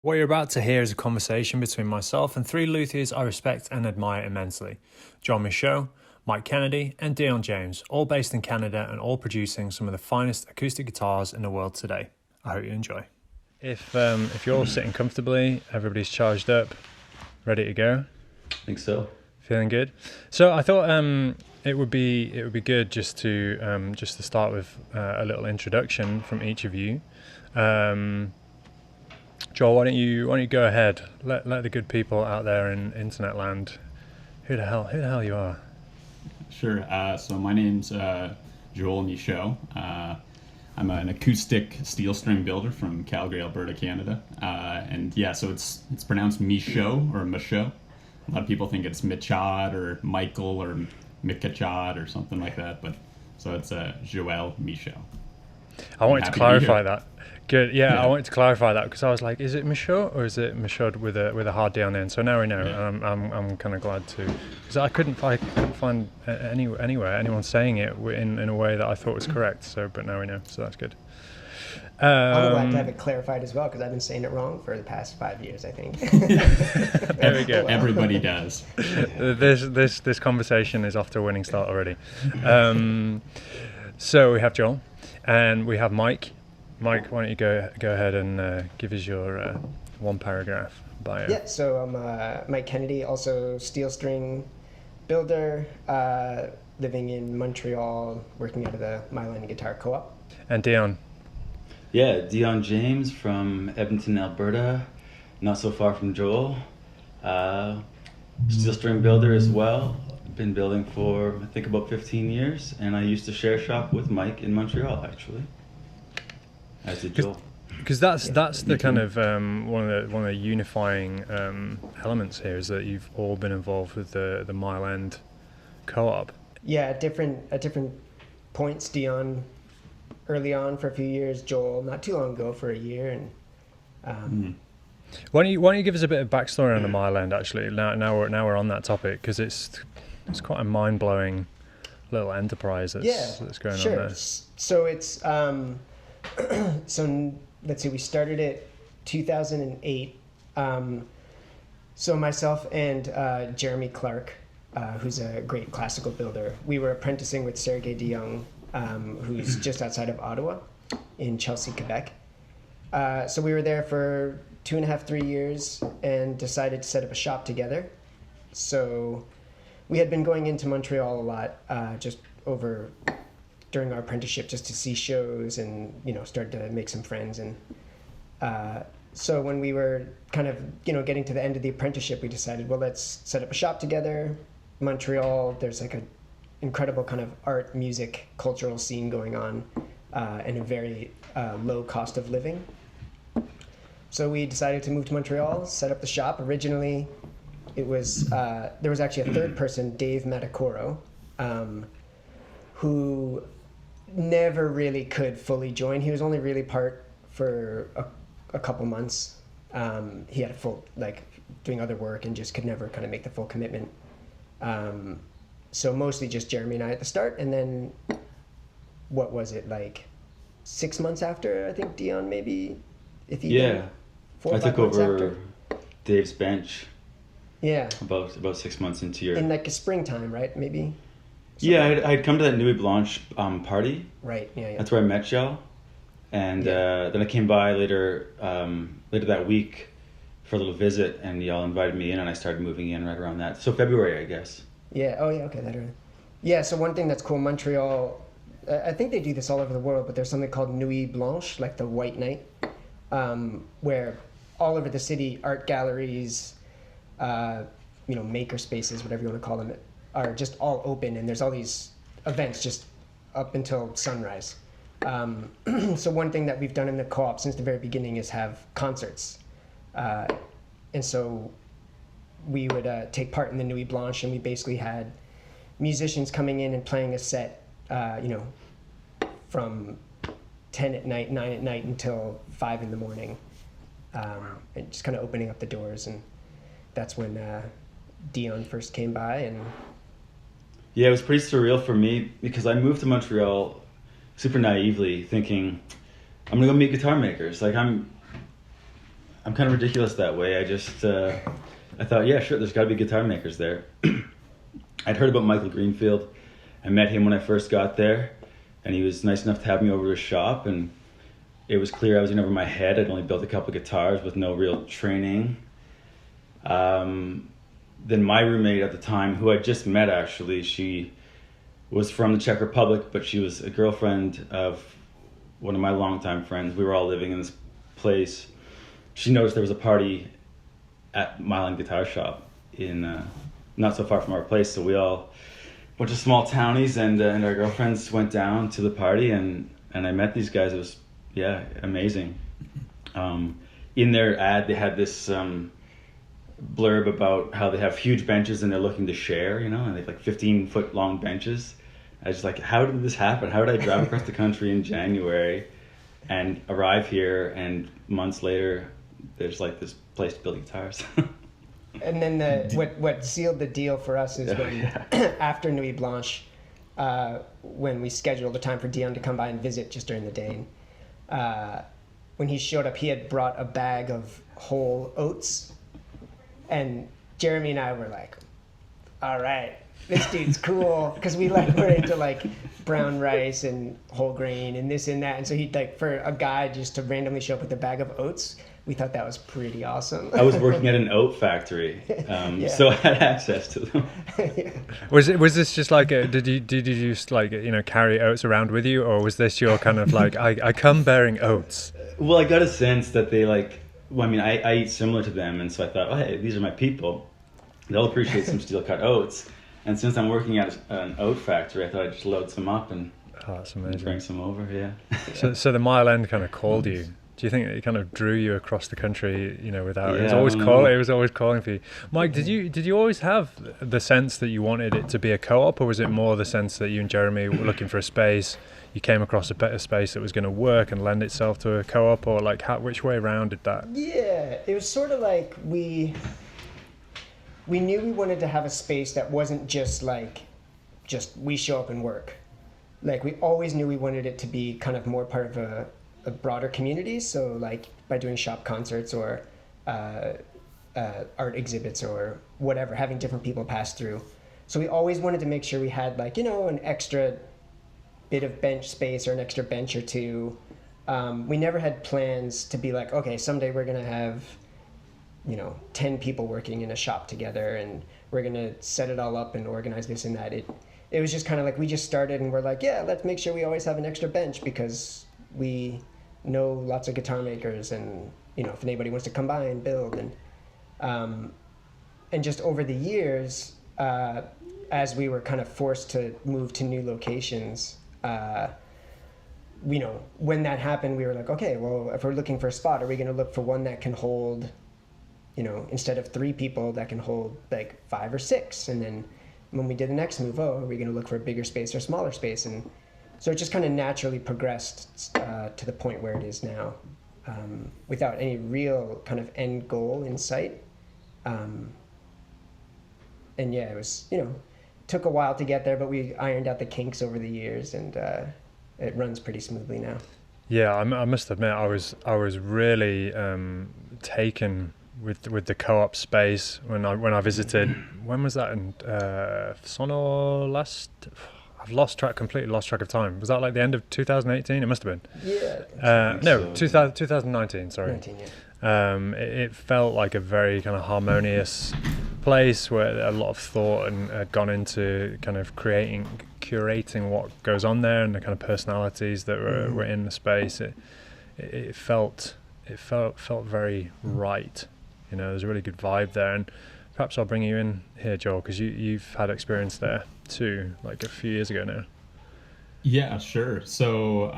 What you're about to hear is a conversation between myself and three luthiers I respect and admire immensely. John Michaud, Mike Kennedy, and Dion James, all based in Canada and all producing some of the finest acoustic guitars in the world today. I hope you enjoy. If you're all sitting comfortably, everybody's charged up, ready to go. I think so. Feeling good. So I thought it would be good just to start with a little introduction from each of you. Joel, why don't you go ahead? Let the good people out there in internet land, who the hell you are. Sure. So my name's Joel Michaud. I'm an acoustic steel string builder from Calgary, Alberta, Canada. And yeah, so it's pronounced Michaud or Michaud. A lot of people think it's Michaud or Michael or Mikachad or something like that, but so it's Joel Michaud. I wanted to clarify that. Good, yeah. I wanted to clarify that because I was like, is it Michaud or is it Michaud with a hard D on the end? So now we know, and I'm kind of glad to, because I couldn't find anywhere anyone saying it in a way that I thought was correct. So, but now we know, so that's good. I'm glad to have it clarified as well because I've been saying it wrong for the past 5 years, I think. There we go. Everybody does. This conversation is off to a winning start already. So we have Joel, and we have Mike. Mike, why don't you go ahead and give us your one paragraph bio? Yeah, so I'm Mike Kennedy, also steel string builder, living in Montreal, working out of the Michaud Made Guitar Co-op. And Dion. Yeah, Dion James from Edmonton, Alberta, not so far from Joel. Steel string builder as well. Been building for I think about 15 years, and I used to share shop with Mike in Montreal actually. As did Joel. Because that's the kind of one of the unifying elements here is that you've all been involved with the Mile End Co-op. Yeah, at different points. Dion early on for a few years, Joel not too long ago for a year, and Why don't you give us a bit of backstory on the Mile End actually? Now we're on that topip because it's quite a mind blowing little enterprise that's going on there. So it's so let's see, we started it 2008. So myself and Jeremy Clark, who's a great classical builder, we were apprenticing with Sergei de Jong, who's just outside of Ottawa in Chelsea, Quebec. So we were there for 2.5, 3 years and decided to set up a shop together. So we had been going into Montreal a lot, just over during our apprenticeship, just to see shows and start to make some friends. And so when we were kind of getting to the end of the apprenticeship, we decided, well, let's set up a shop together. Montreal, there's like an incredible kind of art, music, cultural scene going on, and a very low cost of living. So we decided to move to Montreal, set up the shop. Originally, it was there was actually a third person, Dave Matacoro, who never really could fully join. He was only really part for a couple months. He had a full, doing other work and just could never kind of make the full commitment. So mostly just Jeremy and I at the start, and then what was it, 6 months after, I think, Dion, maybe, if he Yeah, 4 or I 5 took months over after. Dave's bench. Yeah. About 6 months into your. In a springtime, right? Maybe. Yeah, I'd come to that Nuit Blanche party. Right. Yeah. That's where I met y'all, and then I came by later that week for a little visit, and y'all invited me in, and I started moving in right around that. So February, I guess. Yeah. Oh, yeah. Okay. That early. Yeah. So one thing that's cool, Montreal. I think they do this all over the world, but there's something called Nuit Blanche, like the White Night, where all over the city, art galleries, maker spaces, whatever you want to call them, are just all open, and there's all these events just up until sunrise. So one thing that we've done in the co-op since the very beginning is have concerts, and so we would take part in the Nuit Blanche, and we basically had musicians coming in and playing a set, from 10 at night, 9 at night until 5 in the morning, and just kind of opening up the doors. And that's when Dion first came by. And yeah, it was pretty surreal for me because I moved to Montreal super naively thinking I'm gonna go meet guitar makers. I'm kind of ridiculous that way. I just I thought, yeah, sure, there's got to be guitar makers there. I'd heard about Michael Greenfield. I met him when I first got there, and he was nice enough to have me over to his shop, and it was clear I was in over my head. I'd only built a couple guitars with no real training. Then my roommate at the time, who I just met actually, she was from the Czech Republic, but she was a girlfriend of one of my longtime friends. We were all living in this place. She noticed there was a party at Milan Guitar Shop in not so far from our place, so we all, a bunch of small townies and our girlfriends went down to the party, and I met these guys. It was, yeah, amazing. In their ad, they had this blurb about how they have huge benches and they're looking to share, and they have like 15-foot long benches. I was just like, how did this happen? How did I drive across the country in January and arrive here, and months later there's like this place to build guitars? And then what sealed the deal for us is when after Nuit Blanche, when we scheduled a time for Dion to come by and visit just during the day. When he showed up, he had brought a bag of whole oats, and Jeremy and I were like, all right, this dude's cool, because we're into like brown rice and whole grain and this and that, and so he'd like, for a guy just to randomly show up with a bag of oats, we thought that was pretty awesome. I was working at an oat factory, so I had access to them. Yeah. Was this just like did you just like carry oats around with you, or was this your kind of like I come bearing oats? Well, I got a sense that they I eat similar to them, and so I thought, oh hey, these are my people. They'll appreciate some steel cut oats. And since I'm working at an oat factory, I thought I'd just load some up and that's amazing. Bring some over, yeah. So the Mile End kind of called you. Do you think it kind of drew you across the country, without yeah, it was always calling for you? Mike, did you always have the sense that you wanted it to be a co-op, or was it more the sense that you and Jeremy were looking for a space, you came across a space that was going to work and lend itself to a co-op, or like which way around did that? Yeah, it was sort of like we knew we wanted to have a space that wasn't just we show up and work. Like, we always knew we wanted it to be kind of more part of a broader community. So like by doing shop concerts or art exhibits or whatever, having different people pass through. So we always wanted to make sure we had an extra bit of bench space or an extra bench or two. We never had plans to be like, okay, someday we're going to have 10 people working in a shop together and we're going to set it all up and organize this and that. It was just kind of like we just started and we're like, yeah, let's make sure we always have an extra bench because we know lots of guitar makers, and if anybody wants to come by and build, and just over the years, as we were kind of forced to move to new locations, when that happened, we were like, okay, well, if we're looking for a spot, are we going to look for one that can hold, instead of 3 people, that can hold like 5 or 6, and then when we did the next move, are we going to look for a bigger space or smaller space? And so it just kind of naturally progressed to the point where it is now, without any real kind of end goal in sight. And yeah, it was, took a while to get there, but we ironed out the kinks over the years, and it runs pretty smoothly now. Yeah, I must admit, I was really taken with the co-op space when I visited. When was that in I've completely lost track of time. Was that like the end of 2018? It must have been. Yeah. No, 2019, sorry. 19, yeah. It felt like a very kind of harmonious place where a lot of thought had gone into kind of curating what goes on there and the kind of personalities that were in the space. It felt very right. There's a really good vibe there, and perhaps I'll bring you in here, Joel, because you've had experience there too, like a few years ago now. Yeah, sure. So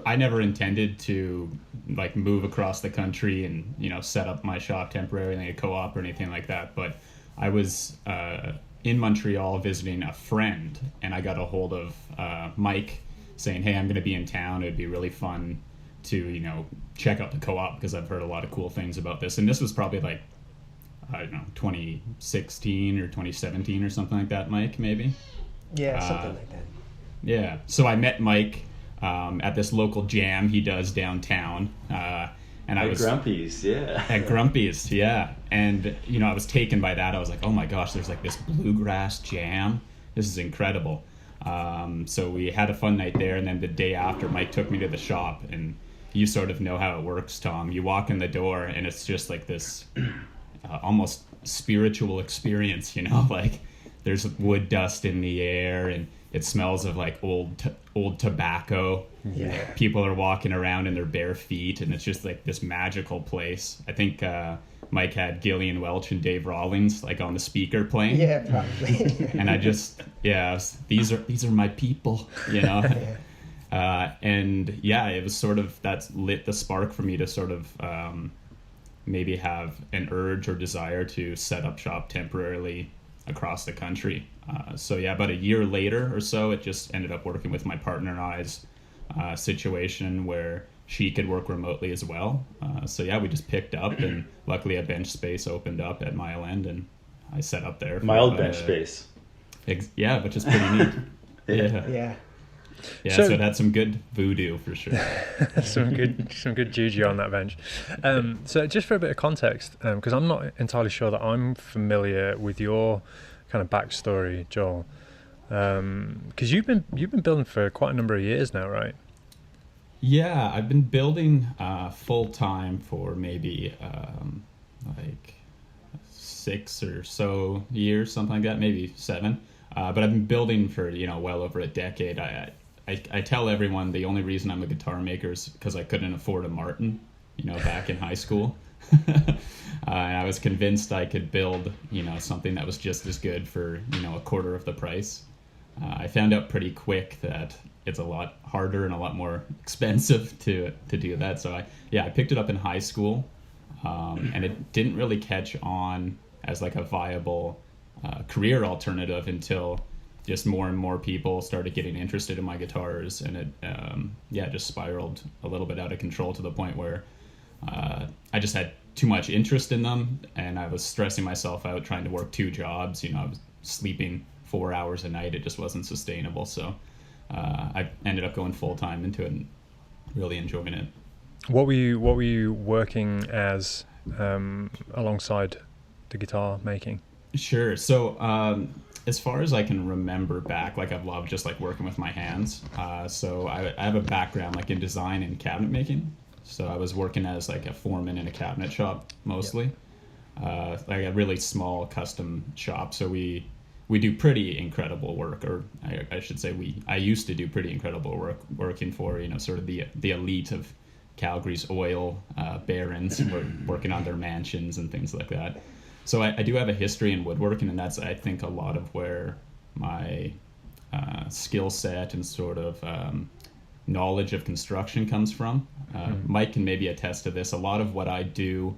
I never intended to like move across the country and set up my shop temporarily in a co-op or anything like that. But I was in Montreal visiting a friend, and I got a hold of Mike saying, "Hey, I'm going to be in town. It'd be really fun to check out the co-op because I've heard a lot of cool things about this." And this was probably like, I don't know, 2016 or 2017 or something like that, Mike, maybe? Yeah, something like that. Yeah. So I met Mike at this local jam he does downtown. And And I was Grumpy's, yeah. at Grumpy's, yeah. And I was taken by that. I was like, oh my gosh, there's like this bluegrass jam. This is incredible. So we had a fun night there, and then the day after, Mike took me to the shop, and you sort of know how it works, Tom. You walk in the door, and it's just like this almost spiritual experience, like there's wood dust in the air, and it smells of like old tobacco. Yeah. People are walking around in their bare feet, and it's just like this magical place. I think Mike had Gillian Welch and Dave Rawlings like on the speaker playing. Yeah, probably. And I just, these are my people, Yeah. And yeah, it was sort of, that's lit the spark for me to sort of maybe have an urge or desire to set up shop temporarily across the country. So yeah, about a year later or so, it just ended up working with my partner and I's situation where she could work remotely as well. So yeah, we just picked up, and luckily a bench space opened up at Mile End, and I set up there. My old bench space. Yeah, which is pretty neat. Yeah. Yeah, so it had some good voodoo for sure. some good juju on that bench. So just for a bit of context, because I'm not entirely sure that I'm familiar with your kind of backstory, Joel. Because you've been building for quite a number of years now, right? Yeah, I've been building full time for maybe like 6 or so years, something like that, maybe 7. But I've been building for well over a decade. I tell everyone the only reason I'm a guitar maker is because I couldn't afford a Martin, back in high school. And I was convinced I could build, something that was just as good for, a quarter of the price. I found out pretty quick that it's a lot harder and a lot more expensive to do that. So I picked it up in high school, and it didn't really catch on as like a viable career alternative until just more and more people started getting interested in my guitars, and it just spiraled a little bit out of control to the point where I just had too much interest in them, and I was stressing myself out trying to work 2 jobs. I was sleeping 4 hours a night. It just wasn't sustainable. So I ended up going full time into it and really enjoying it. What were you working as alongside the guitar making? Sure. So as far as I can remember back, like I've loved just like working with my hands. So I have a background like in design and cabinet making. So I was working as like a foreman in a cabinet shop mostly. Yep. Like a really small custom shop. So we do pretty incredible work, or I should say I used to do pretty incredible work working for, sort of the elite of Calgary's oil barons. We're working on their mansions and things like that. So I do have a history in woodworking, and that's, I think, a lot of where my skill set and sort of knowledge of construction comes from. Mike can maybe attest to this. A lot of what I do,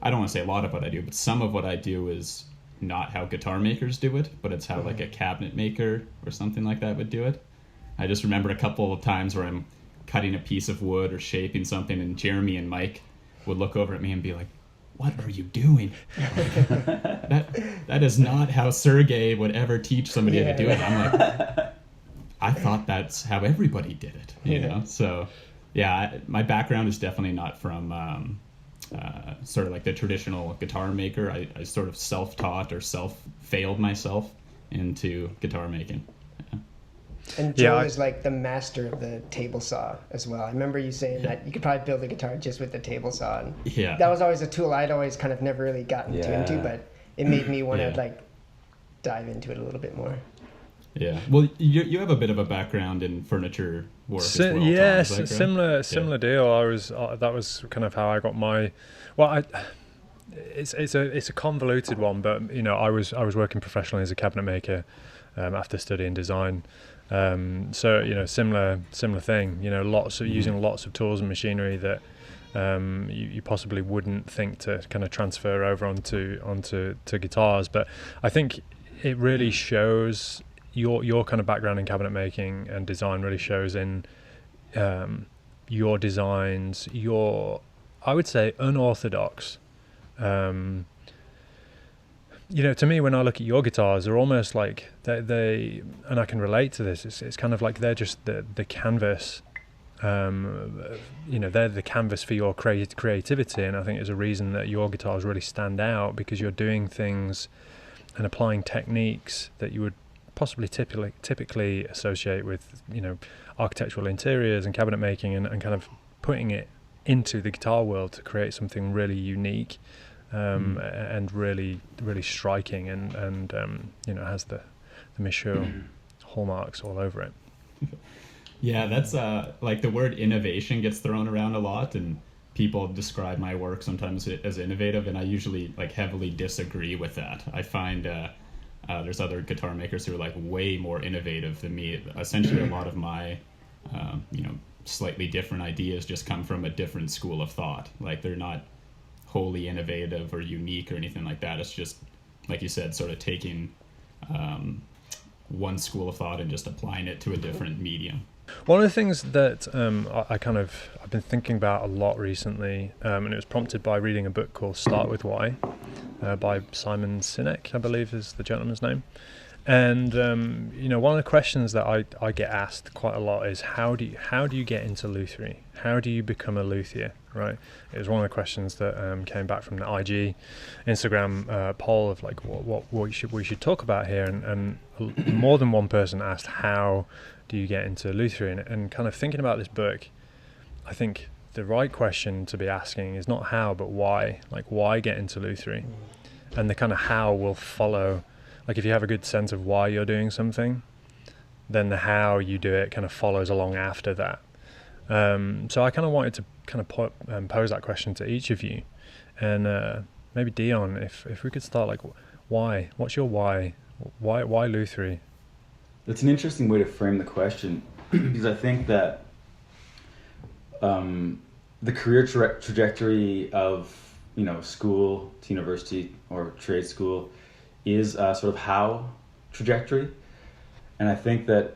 I don't want to say a lot of what I do, but some of what I do is not how guitar makers do it, but it's how like a cabinet maker or something like that would do it. I just remember a couple of times where I'm cutting a piece of wood or shaping something, and Jeremy and Mike would look over at me and be like, "What are you doing? that is not how Sergey would ever teach somebody to do it." I'm like, I thought that's how everybody did it, you know? So yeah, my background is definitely not from sort of like the traditional guitar maker. I sort of self-taught or failed myself into guitar making. Yeah. And Joe is like the master of the table saw as well. I remember you saying that you could probably build a guitar just with the table saw. And that was always a tool I'd always kind of never really gotten into, but it made me want to like dive into it a little bit more. Yeah. Well, you have a bit of a background in furniture work as well. Yeah, Tom, similar deal. I was that was kind of how I got my. Well, it's a convoluted one, but I was working professionally as a cabinet maker after studying design. So similar thing. Using lots of tools and machinery that you possibly wouldn't think to kind of transfer over onto guitars. But I think it really shows your kind of background in cabinet making and design really shows in your designs. I would say unorthodox. To me, when I look at your guitars, they're almost like they and I can relate to this. It's kind of like they're just the canvas they're the canvas for your creativity, and I think there's a reason that your guitars really stand out, because you're doing things and applying techniques that you would possibly typically associate with, architectural interiors and cabinet making, and kind of putting it into the guitar world to create something really unique, and really, really striking, and has the Michaud hallmarks all over it. Yeah, that's like the word innovation gets thrown around a lot, and people describe my work sometimes as innovative, and I usually like heavily disagree with that. I find there's other guitar makers who are like way more innovative than me. Essentially, a lot of my slightly different ideas just come from a different school of thought. Like they're not wholly innovative or unique or anything like that. It's just, like you said, sort of taking one school of thought and just applying it to a different medium. One of the things that I've been thinking about a lot recently, and it was prompted by reading a book called Start With Why, by Simon Sinek, I believe is the gentleman's name. And one of the questions that I get asked quite a lot is how do you get into lutherie? How do you become a luthier? Right? It was one of the questions that came back from the IG Instagram poll of like what we should talk about here, and more than one person asked, how do you get into lutherie? And kind of thinking about this book, I think the right question to be asking is not how, but why. Like, why get into lutherie? And the kind of how will follow. Like, if you have a good sense of why you're doing something, then the how you do it kind of follows along after that. So I kind of wanted to kind of pose that question to each of you. And maybe Dion, if we could start, like, why? What's your why? Why lutherie? That's an interesting way to frame the question, because I think that the career trajectory of school to university or trade school is a sort of how trajectory, and I think that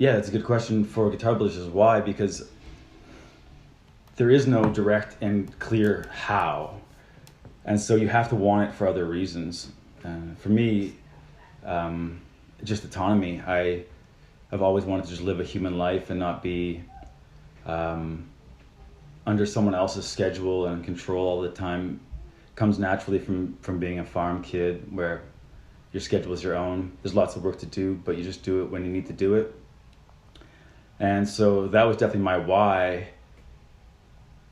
it's a good question for guitar builders is why, because there is no direct and clear how, and so you have to want it for other reasons. For me, just autonomy. I've always wanted to just live a human life and not be under someone else's schedule and control all the time. Comes naturally from being a farm kid, where your schedule is your own. There's lots of work to do, but you just do it when you need to do it. And so that was definitely my why.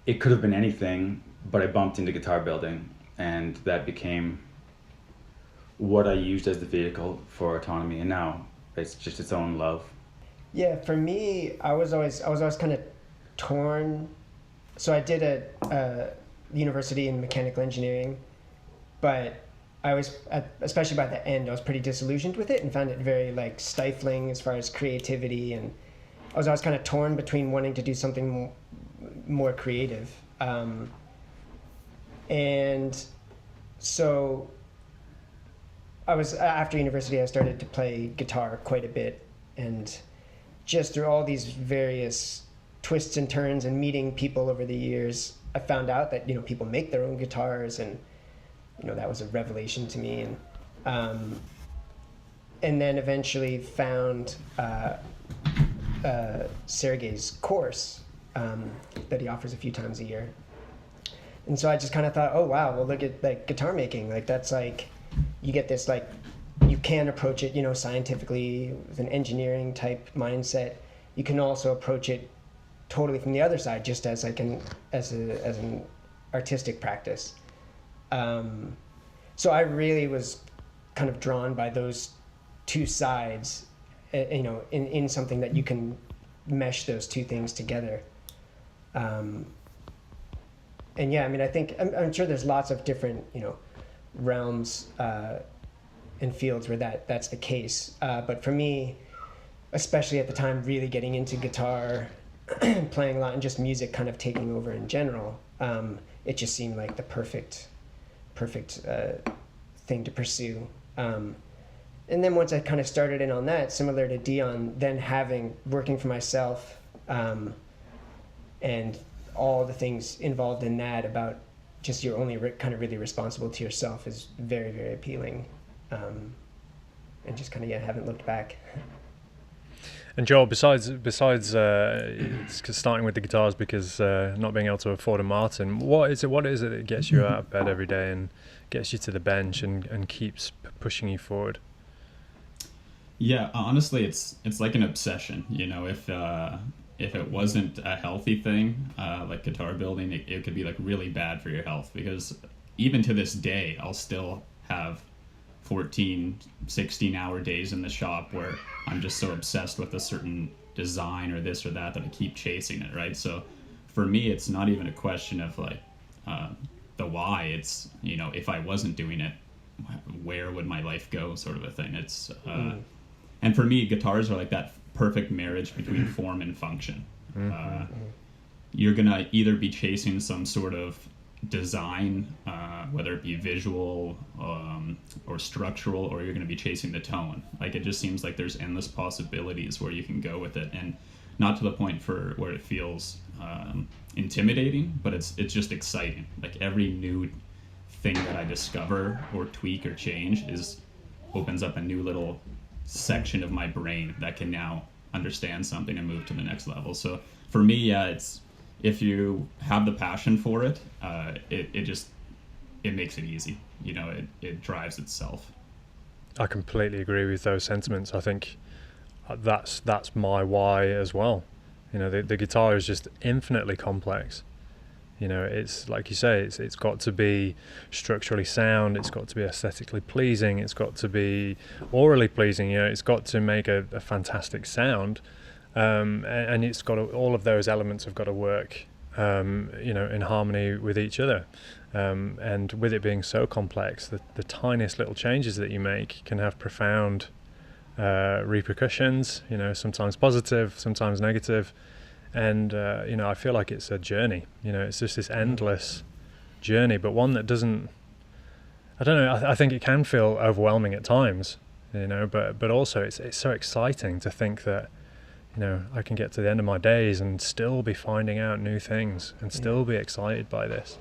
It could have been anything, but I bumped into guitar building, and that became what I used as the vehicle for autonomy. And now it's just its own love. Yeah, for me, I was always kind of torn. So I did a university in mechanical engineering, but I was, especially by the end, I was pretty disillusioned with it and found it very like stifling as far as creativity, and I was always kind of torn between wanting to do something more creative, and so after university I started to play guitar quite a bit, and just through all these various twists and turns and meeting people over the years, I found out that people make their own guitars, and that was a revelation to me. And then eventually found Sergei's course that he offers a few times a year. And so I just kind of thought, oh wow, well look at like guitar making, like that's like you get this like you can approach it scientifically with an engineering type mindset. You can also approach it totally from the other side, just as like an artistic practice. So I really was kind of drawn by those two sides, in something that you can mesh those two things together. And yeah, I mean, I think I'm sure there's lots of different realms and fields where that's the case. But for me, especially at the time, really getting into guitar, playing a lot, and just music kind of taking over in general, it just seemed like the perfect thing to pursue. And then once I kind of started in on that, similar to Dion, then working for myself, and all the things involved in that, about just you're only kind of really responsible to yourself, is very, very appealing. And just kind of haven't looked back. And Joel, besides starting with the guitars because not being able to afford a Martin, what is it that gets you out of bed every day and gets you to the bench and keeps pushing you forward? Yeah, honestly, it's like an obsession. You know, if it wasn't a healthy thing, like guitar building, it could be like really bad for your health, because even to this day, I'll still have 14, 16-hour days in the shop where I'm just so obsessed with a certain design or this or that I keep chasing it, right? So for me, it's not even a question of like the why. It's, you know, if I wasn't doing it, where would my life go, sort of a thing. It's and for me, guitars are like that perfect marriage between form and function. You're gonna either be chasing some sort of design, whether it be visual or structural, or you're going to be chasing the tone. Like, it just seems like there's endless possibilities where you can go with it, and not to the point for where it feels intimidating, but it's just exciting. Like, every new thing that I discover or tweak or change opens up a new little section of my brain that can now understand something and move to the next level. So for me, yeah, it's, if you have the passion for it, it makes it easy. You know, it drives itself. I completely agree with those sentiments. I think that's my why as well. You know, the guitar is just infinitely complex. You know, it's like you say, it's got to be structurally sound, it's got to be aesthetically pleasing, it's got to be orally pleasing. You know, it's got to make a fantastic sound. And it's got all of those elements have got to work, you know, in harmony with each other. And with it being so complex, the tiniest little changes that you make can have profound repercussions. You know, sometimes positive, sometimes negative. And you know, I feel like it's a journey. You know, it's just this endless journey, but one that doesn't. I don't know. I think it can feel overwhelming at times. You know, but also it's so exciting to think that, you know, I can get to the end of my days and still be finding out new things and still be excited by this.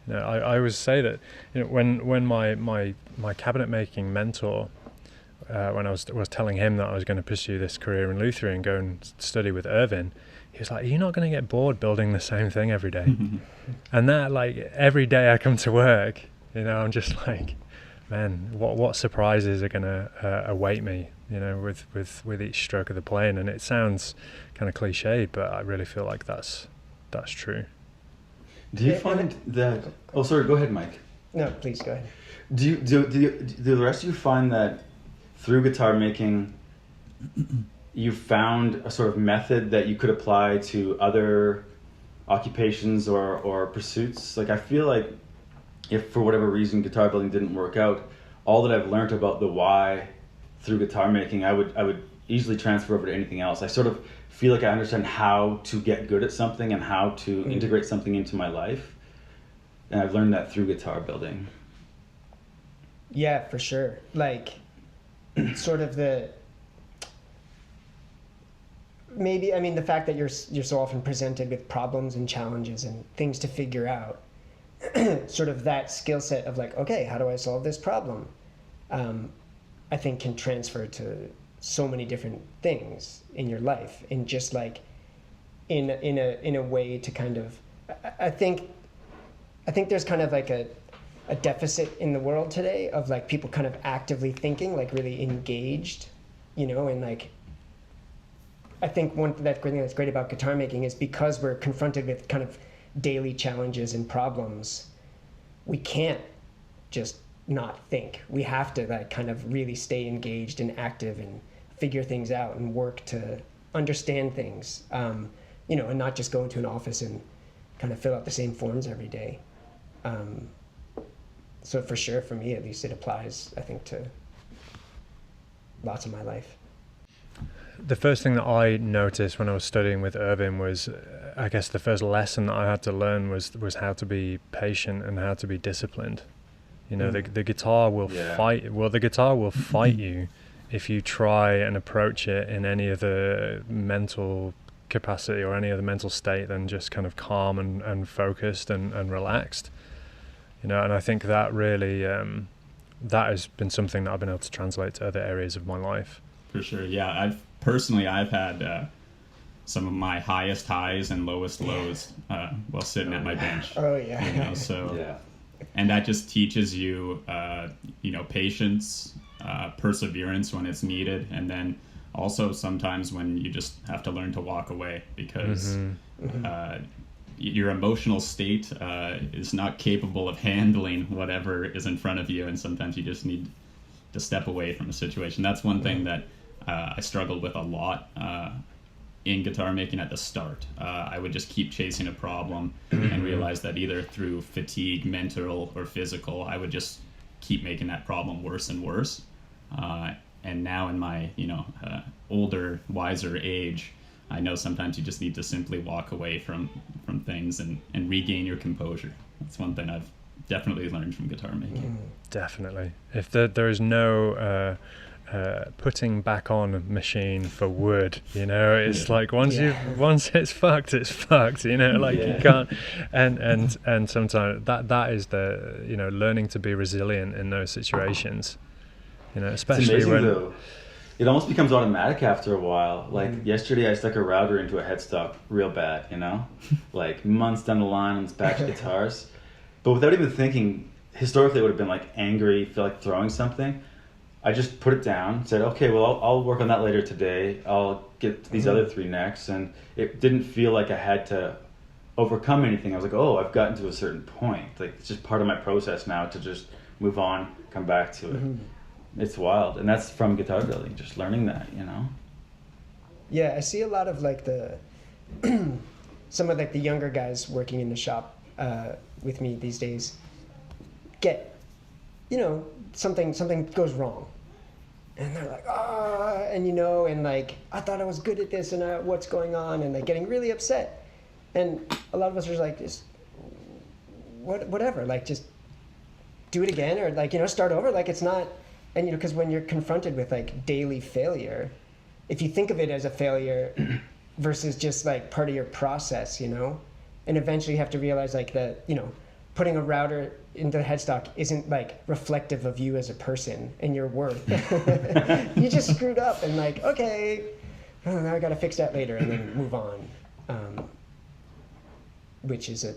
You know, I always say that, you know, when my cabinet making mentor, when I was telling him that I was going to pursue this career in Lutherie and go and study with Irvin, he was like, "You're not going to get bored building the same thing every day." And that, like, every day I come to work, you know, I'm just like, man, what surprises are going to await me, you know, with each stroke of the plane. And it sounds kind of cliched, but I really feel like that's true. Do you find that? Oh, sorry. Go ahead, Mike. No, please go ahead. Do the rest of you find that through guitar making, you found a sort of method that you could apply to other occupations or pursuits? Like, I feel like if for whatever reason guitar building didn't work out, all that I've learned about the why through guitar making, I would easily transfer over to anything else. I sort of feel like I understand how to get good at something and how to integrate something into my life. And I've learned that through guitar building. Yeah, for sure. Like, sort of the fact that you're so often presented with problems and challenges and things to figure out, sort of that skill set of like, okay, how do I solve this problem? I think can transfer to so many different things in your life, in just like in a way to kind of, I think there's kind of like a deficit in the world today of like people kind of actively thinking, like really engaged, you know, and like, I think one thing that's great about guitar making is because we're confronted with kind of daily challenges and problems, we can't just not think. We have to like kind of really stay engaged and active and figure things out and work to understand things, you know, and not just go into an office and kind of fill out the same forms every day. So for sure, for me at least, it applies, I think, to lots of my life. The first thing that I noticed when I was studying with Irvin was, I guess the first lesson that I had to learn was how to be patient and how to be disciplined. You know, the guitar will fight. Well, the guitar will fight you if you try and approach it in any other mental capacity or any other mental state than just kind of calm and focused and relaxed. You know, and I think that really that has been something that I've been able to translate to other areas of my life. For sure, yeah. personally, I've had some of my highest highs and lowest lows while sitting at my bench. Oh yeah. You know, so Yeah. and that just teaches you, patience, perseverance when it's needed, and then also sometimes when you just have to learn to walk away because your emotional state is not capable of handling whatever is in front of you, and sometimes you just need to step away from a situation. That's one thing that I struggled with a lot in guitar making at the start. I would just keep chasing a problem and realize that either through fatigue, mental or physical, I would just keep making that problem worse and worse. And now in my, older, wiser age, I know sometimes you just need to simply walk away from things and regain your composure. That's one thing I've definitely learned from guitar making. Definitely. If there is no putting back on machine for wood, it's like once it's fucked, you can't. And sometimes that is the learning to be resilient in those situations. Especially it's amazing, when though. It almost becomes automatic after a while. Like yesterday I stuck a router into a headstock real bad, like months down the line on this batch of guitars. But without even thinking, historically it would have been like angry, feel like throwing something. I just put it down, said, okay, well, I'll work on that later today. I'll get to these other three next. And it didn't feel like I had to overcome anything. I was like, oh, I've gotten to a certain point. Like, it's just part of my process now to just move on, come back to it. It's wild. And that's from guitar building, just learning that, Yeah, I see a lot of like some of like the younger guys working in the shop with me these days get, something goes wrong. And they're like, and like, I thought I was good at this and what's going on? And like getting really upset. And a lot of us are like, just whatever, like just do it again or like, start over. Like it's not, and because when you're confronted with like daily failure, if you think of it as a failure versus just like part of your process, and eventually you have to realize like that, putting a router into the headstock isn't like reflective of you as a person and your worth. You just screwed up and like, okay, now I got to fix that later and then move on. Which is a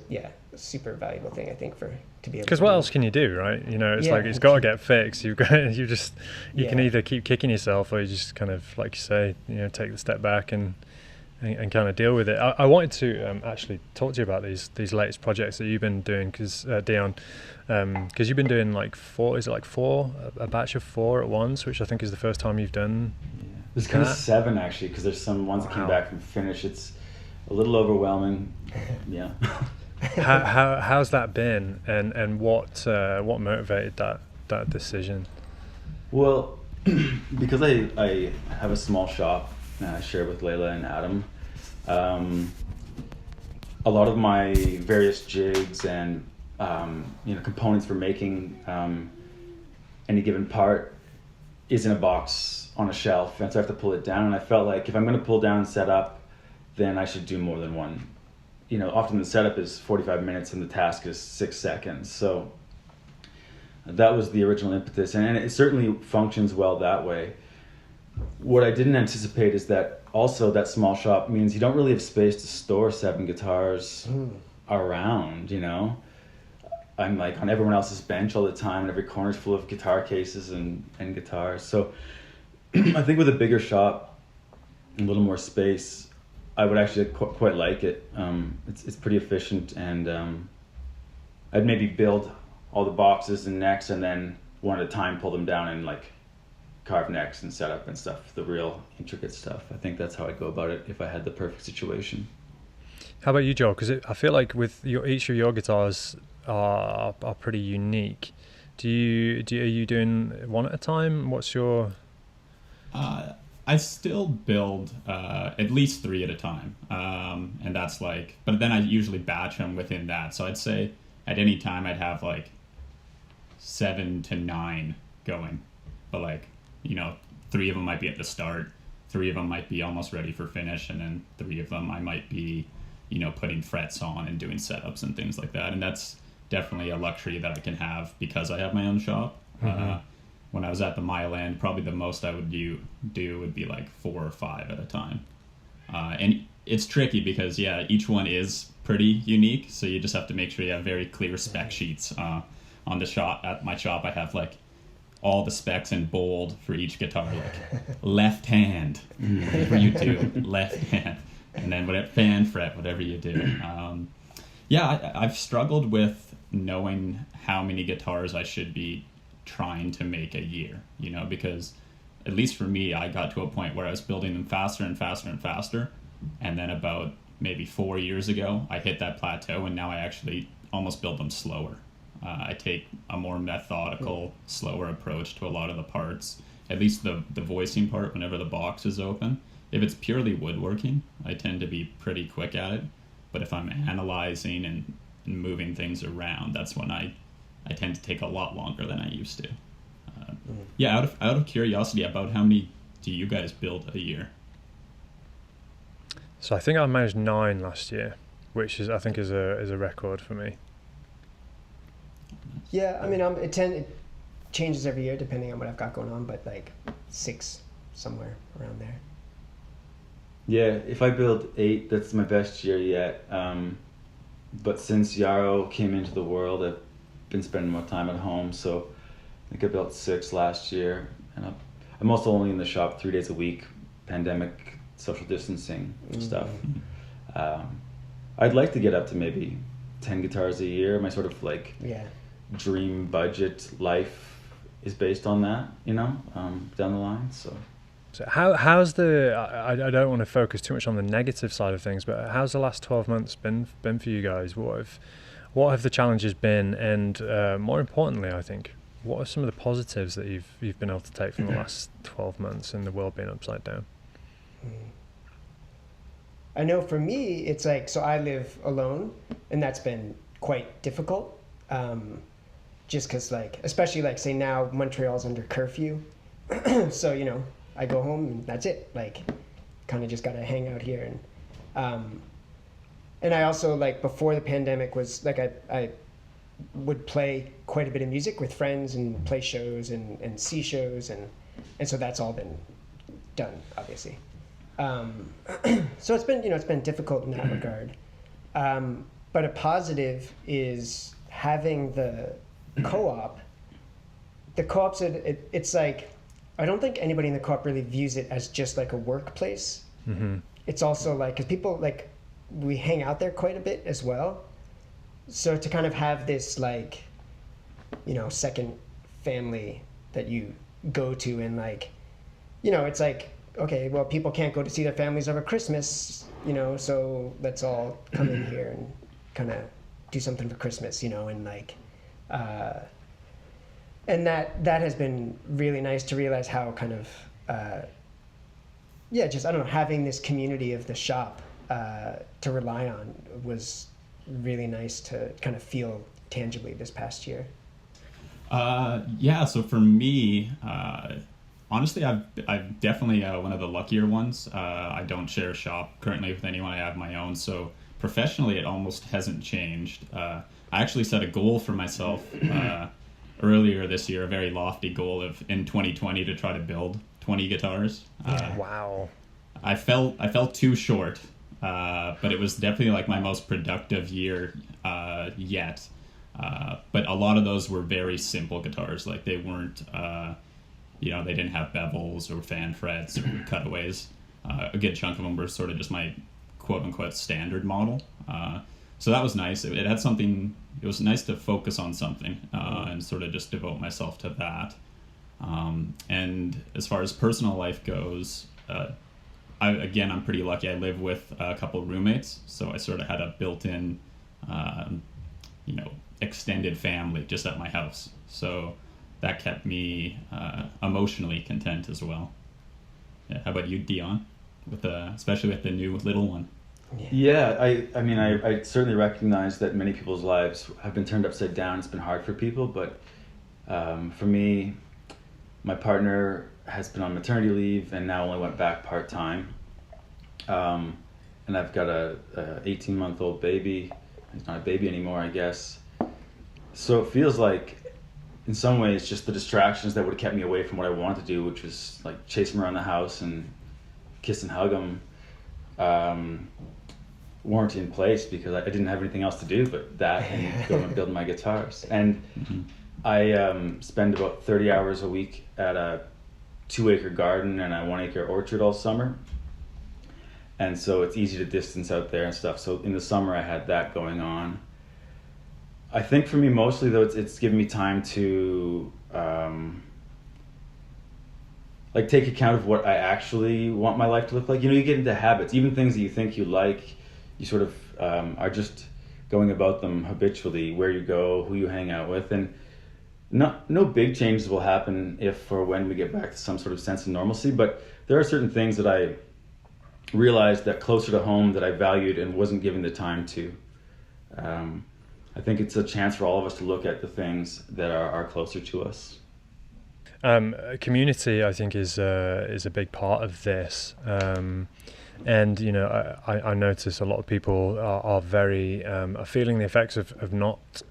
super valuable thing, I think, to be able. Because what else can you do, right? It's like it's got to get fixed. You can either keep kicking yourself or you just kind of, like you say, take the step back and kind of deal with it. I wanted to actually talk to you about these latest projects that you've been doing, because Dion, because you've been doing like four, a batch of 4 at once, which I think is the first time you've done. There's kind of 7 actually, because there's some ones that came back from finish. It's a little overwhelming. Yeah. How's that been, and what motivated that decision? Well, because I have a small shop and I share with Layla and Adam, a lot of my various jigs and components for making any given part is in a box on a shelf, and so I have to pull it down. And I felt like if I'm going to pull down and set up, then I should do more than one. Often the setup is 45 minutes and the task is 6 seconds. So that was the original impetus, and it certainly functions well that way. What I didn't anticipate is that also that small shop means you don't really have space to store 7 guitars around, I'm like on everyone else's bench all the time, and every corner's full of guitar cases and guitars. So I think with a bigger shop, a little more space, I would actually quite like it. It's pretty efficient, and I'd maybe build all the boxes and necks, and then one at a time pull them down and like carve necks and set up and stuff, the real intricate stuff. I think that's how I'd go about it if I had the perfect situation. How about you, Joel? Because I feel like with each of your guitars are pretty unique. Are you doing one at a time? What's your... I still build at least 3 at a time, and that's like, but then I usually batch them within that. So I'd say at any time I'd have like 7 to 9 going, but like 3 of them might be at the start, 3 of them might be almost ready for finish, and then 3 of them I might be putting frets on and doing setups and things like that. And that's definitely a luxury that I can have because I have my own shop. when I was at the Mile End, probably the most I would do would be like 4 or 5 at a time. And it's tricky because each one is pretty unique, so you just have to make sure you have very clear spec sheets. On the shop at my shop, I have like all the specs in bold for each guitar, like left hand, whatever you do, left hand, and then whatever fan fret, whatever you do. I've struggled with knowing how many guitars I should be trying to make a year, because at least for me, I got to a point where I was building them faster and faster and faster, and then about maybe 4 years ago, I hit that plateau, and now I actually almost build them slower. I take a more methodical, slower approach to a lot of the parts, at least the voicing part whenever the box is open. If it's purely woodworking, I tend to be pretty quick at it. But if I'm analyzing and moving things around, that's when I tend to take a lot longer than I used to. Out of curiosity, about how many do you guys build a year? So I think I managed 9 last year, which I think is a record for me. Yeah, I mean, it changes every year depending on what I've got going on, but like 6, somewhere around there. Yeah, if I build 8, that's my best year yet. But since Yarrow came into the world, I've been spending more time at home, so I think I built 6 last year. And I'm also only in the shop 3 days a week, pandemic, social distancing stuff. I'd like to get up to maybe 10 guitars a year. My sort of like dream budget life is based on that, down the line. So how's I don't want to focus too much on the negative side of things, but how's the last 12 months been for you guys? What have the challenges been, and more importantly, I think, what are some of the positives that you've been able to take from the last 12 months and the world being upside down? I know for me, it's like, so I live alone, and that's been quite difficult. Just because, like, especially like, say now Montreal's under curfew, so I go home and that's it. Like, kind of just gotta hang out here, and I also, like, before the pandemic was like, I would play quite a bit of music with friends and play shows and see shows, and so that's all been done, obviously. So it's been it's been difficult in that regard. But a positive is having the co-op. The co-op's it's like, I don't think anybody in the co-op really views it as just like a workplace. Mm-hmm. It's also like, because people, like, we hang out there quite a bit as well. So to kind of have this, like, second family that you go to, and like, it's like, okay, well, people can't go to see their families over Christmas, so let's all come in here and kind of do something for Christmas, and like, and that has been really nice to realize how kind of, just, I don't know, having this community of the shop to rely on was really nice to kind of feel tangibly this past year. So for me, honestly, I'm definitely one of the luckier ones. I don't share a shop currently with anyone. I have my own, so professionally it almost hasn't changed. I actually set a goal for myself earlier this year, a very lofty goal of in 2020 to try to build 20 guitars. Wow. I felt too short, but it was definitely like my most productive year yet. But a lot of those were very simple guitars. Like, they weren't, they didn't have bevels or fan frets or cutaways. A good chunk of them were sort of just my quote-unquote standard model. So that was nice. It had something. It was nice to focus on something and sort of just devote myself to that. And as far as personal life goes, I'm pretty lucky. I live with a couple of roommates, so I sort of had a built-in, extended family just at my house. So that kept me emotionally content as well. Yeah. How about you, Dion? Especially with the new little one. Yeah, I certainly recognize that many people's lives have been turned upside down. It's been hard for people, but for me, my partner has been on maternity leave and now only went back part-time. And I've got a 18-month-old baby. He's not a baby anymore, I guess. So it feels like in some ways, just the distractions that would have kept me away from what I wanted to do, which was like chase him around the house and kiss and hug him, weren't in place because I didn't have anything else to do but that and go and build my guitars. And I spend about 30 hours a week at a 2-acre garden and a 1-acre orchard all summer. And so it's easy to distance out there and stuff. So in the summer I had that going on. I think for me mostly though, it's given me time to like take account of what I actually want my life to look like. You know, you get into habits, even things that you think you like, you sort of are just going about them habitually, where you go, who you hang out with, and no big changes will happen if or when we get back to some sort of sense of normalcy, but there are certain things that I realized that closer to home that I valued and wasn't given the time to. I think it's a chance for all of us to look at the things that are closer to us. Community, I think, is a big part of this. And, you know, I notice a lot of people are very are feeling the effects of not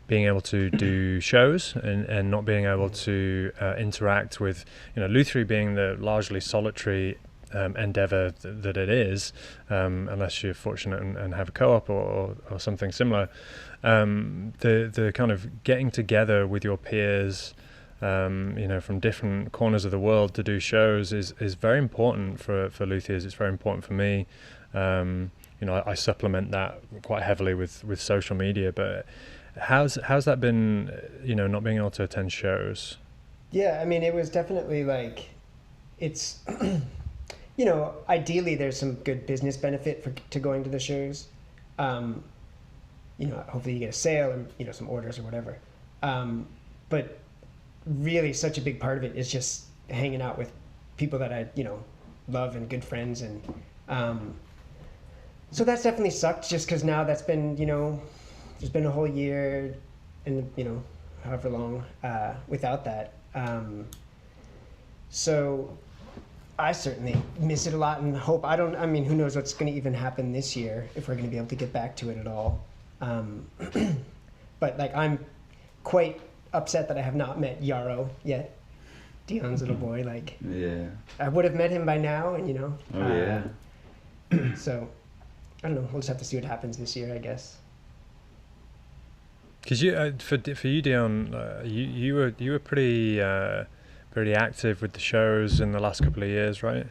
being able to do shows and not being able to interact with, you know, Lutherie being the largely solitary endeavor that it is, unless you're fortunate and have a co-op or something similar. The kind of getting together with your peers, you know, from different corners of the world to do shows is very important for luthiers. It's very important for me. You know, I supplement that quite heavily with social media. But how's that been? You know, not being able to attend shows. Yeah, I mean, it was definitely like, it's, you know, ideally there's some good business benefit to going to the shows. You know, hopefully you get a sale and, you know, some orders or whatever. But really such a big part of it is just hanging out with people that I, you know, love and good friends. And so that's definitely sucked just because now that's been, you know, there's been a whole year and, you know, however long without that. So I certainly miss it a lot and hope, I mean, who knows what's going to even happen this year, if we're going to be able to get back to it at all. But like, I'm quite upset that I have not met Yarrow yet, Dion's little boy. Like, Yeah. I would have met him by now, and you know. Oh yeah. So, I don't know. We'll just have to see what happens this year, I guess. Because you, for you, Dion, you were pretty active with the shows in the last couple of years, right?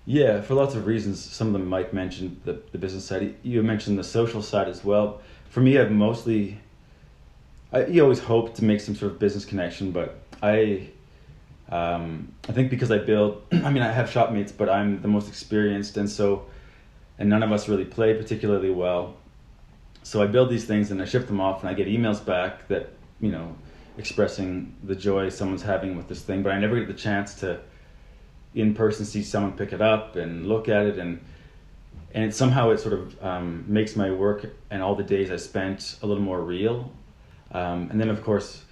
Yeah, for lots of reasons. Some of them Mike mentioned, the business side. You mentioned the social side as well. For me, I've mostly, you always hope to make some sort of business connection, but I think because I build, I mean, I have shopmates, but I'm the most experienced, and none of us really play particularly well. So I build these things and I ship them off, and I get emails back that, you know, expressing the joy someone's having with this thing, but I never get the chance to in person see someone pick it up and look at it, and it somehow it sort of makes my work and all the days I spent a little more real. And then of course,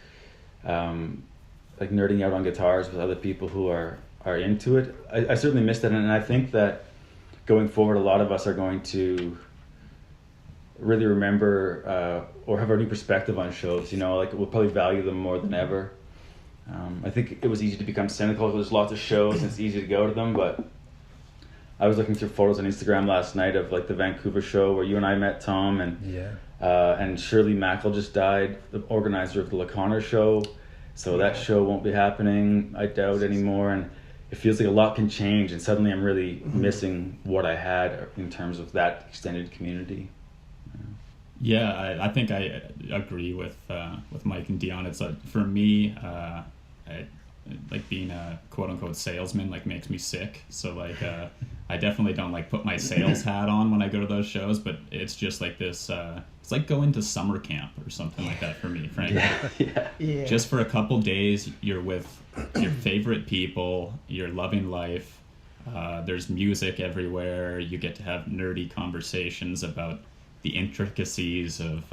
like nerding out on guitars with other people who are into it. I certainly miss that, and I think that going forward, a lot of us are going to really remember or have a new perspective on shows. You know, like we'll probably value them more than ever. I think it was easy to become cynical. There's lots of shows and it's easy to go to them, but I was looking through photos on Instagram last night of like the Vancouver show where you and I met, Tom, and Shirley Mackle just died, the organizer of the LeConnor show. So that show won't be happening, I doubt, anymore. And it feels like a lot can change, and suddenly I'm really missing what I had in terms of that extended community. Yeah, I think I agree with Mike and Dion. It's for me, like being a quote unquote salesman like makes me sick. So like I definitely don't like put my sales hat on when I go to those shows, but it's just like this. It's like going to summer camp or something like that for me, frankly. Yeah. Just for a couple days, you're with your favorite people. You're loving life. There's music everywhere. You get to have nerdy conversations about the intricacies of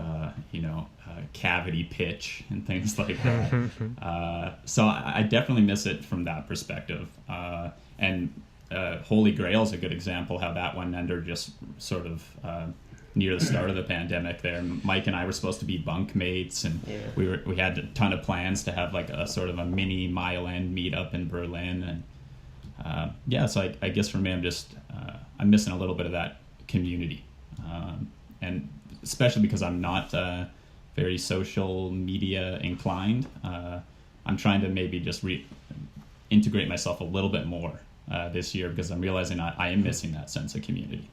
cavity pitch and things like that. So I definitely miss it from that perspective. And Holy Grail is a good example how that one ender just sort of near the start of the pandemic there. Mike and I were supposed to be bunk mates, and we had a ton of plans to have like a sort of a mini Mile End meetup in Berlin. And so I guess for me, I'm missing a little bit of that community. And especially because I'm not very social media inclined, I'm trying to maybe just integrate myself a little bit more this year, because I'm realizing I am missing that sense of community.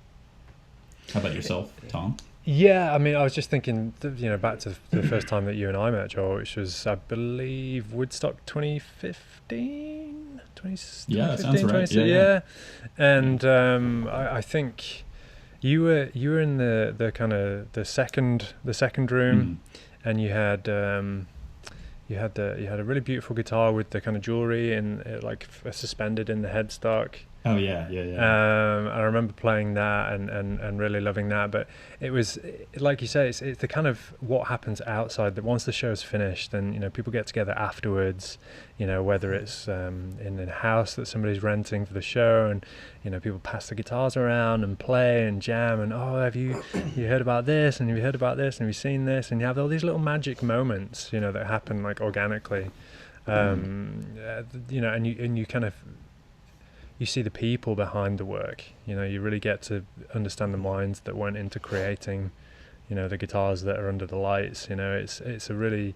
How about yourself, Tom? Yeah, I mean, I was just thinking, back to the first time that you and I met, Joel, which was, I believe, Woodstock 2015? Yeah, that sounds right. Yeah. And I think you were in the kind of the second room, and you had a really beautiful guitar with the kind of jewelry and like suspended in the headstock. Oh yeah. I remember playing that and really loving that. But it was, like you say, it's the kind of what happens outside, that once the show's finished, then people get together afterwards. Whether it's in a house that somebody's renting for the show, and people pass the guitars around and play and jam, and have you heard about this, and have you heard about this, and have you seen this, and you have all these little magic moments that happen like organically, and you kind of, you see the people behind the work. You really get to understand the minds that went into creating, the guitars that are under the lights. It's a really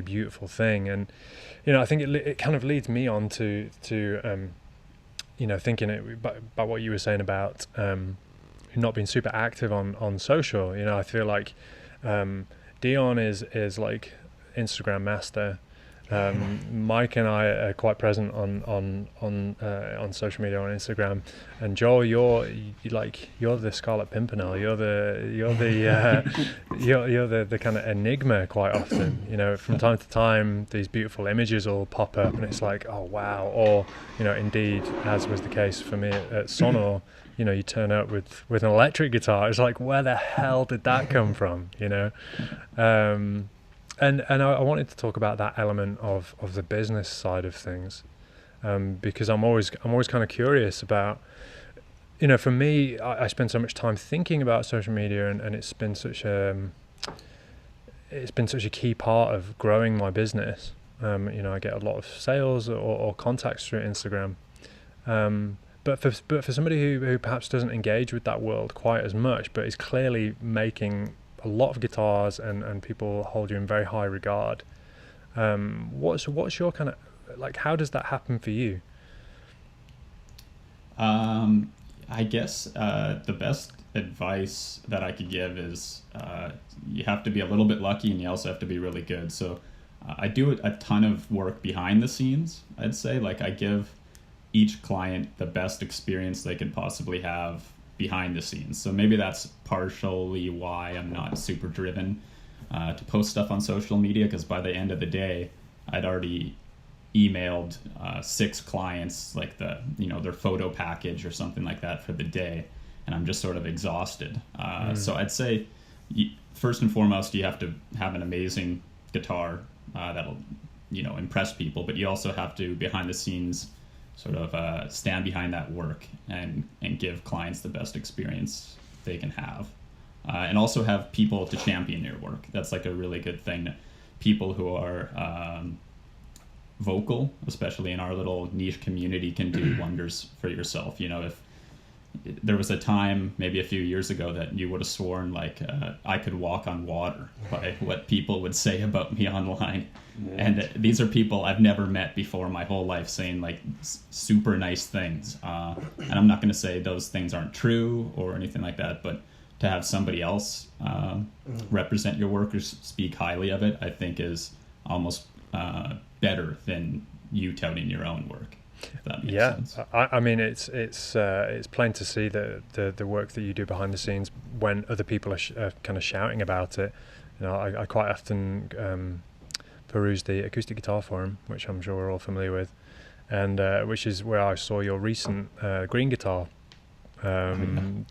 beautiful thing, and I think it kind of leads me on to thinking about what you were saying about not being super active on social. I feel like Dion is like Instagram master. Mike and I are quite present on social media, on Instagram, and Joel, you're the Scarlet Pimpernel. You're the kind of enigma quite often. From time to time, these beautiful images will pop up, and it's like, oh wow. Or indeed, as was the case for me at Sonor, you turn up with an electric guitar. It's like, where the hell did that come from? And I wanted to talk about that element of the business side of things, because I'm always kind of curious about, for me, I spend so much time thinking about social media, and it's been such a key part of growing my business. I get a lot of sales or contacts through Instagram, but for somebody who perhaps doesn't engage with that world quite as much, but is clearly making a lot of guitars, and people hold you in very high regard. What's your kind of, like, how does that happen for you? I guess the best advice that I could give is you have to be a little bit lucky, and you also have to be really good. So I do a ton of work behind the scenes, I'd say. Like, I give each client the best experience they could possibly have behind the scenes. So maybe that's partially why I'm not super driven to post stuff on social media, because by the end of the day, I'd already emailed 6 clients like their photo package or something like that for the day, and I'm just sort of exhausted. So I'd say first and foremost, you have to have an amazing guitar that'll impress people, but you also have to, behind the scenes, sort of stand behind that work and give clients the best experience they can have. And also have people to champion your work. That's like a really good thing. People who are vocal, especially in our little niche community, can do wonders for yourself. If there was a time maybe a few years ago that you would have sworn like I could walk on water by what people would say about me online. And these are people I've never met before in my whole life, saying like super nice things. And I'm not going to say those things aren't true or anything like that, but to have somebody else represent your work or speak highly of it, I think is almost better than you touting your own work. If that makes sense. I mean, it's plain to see the work that you do behind the scenes when other people are kind of shouting about it. I quite often peruse the Acoustic Guitar Forum, which I'm sure we're all familiar with, and which is where I saw your recent green guitar, and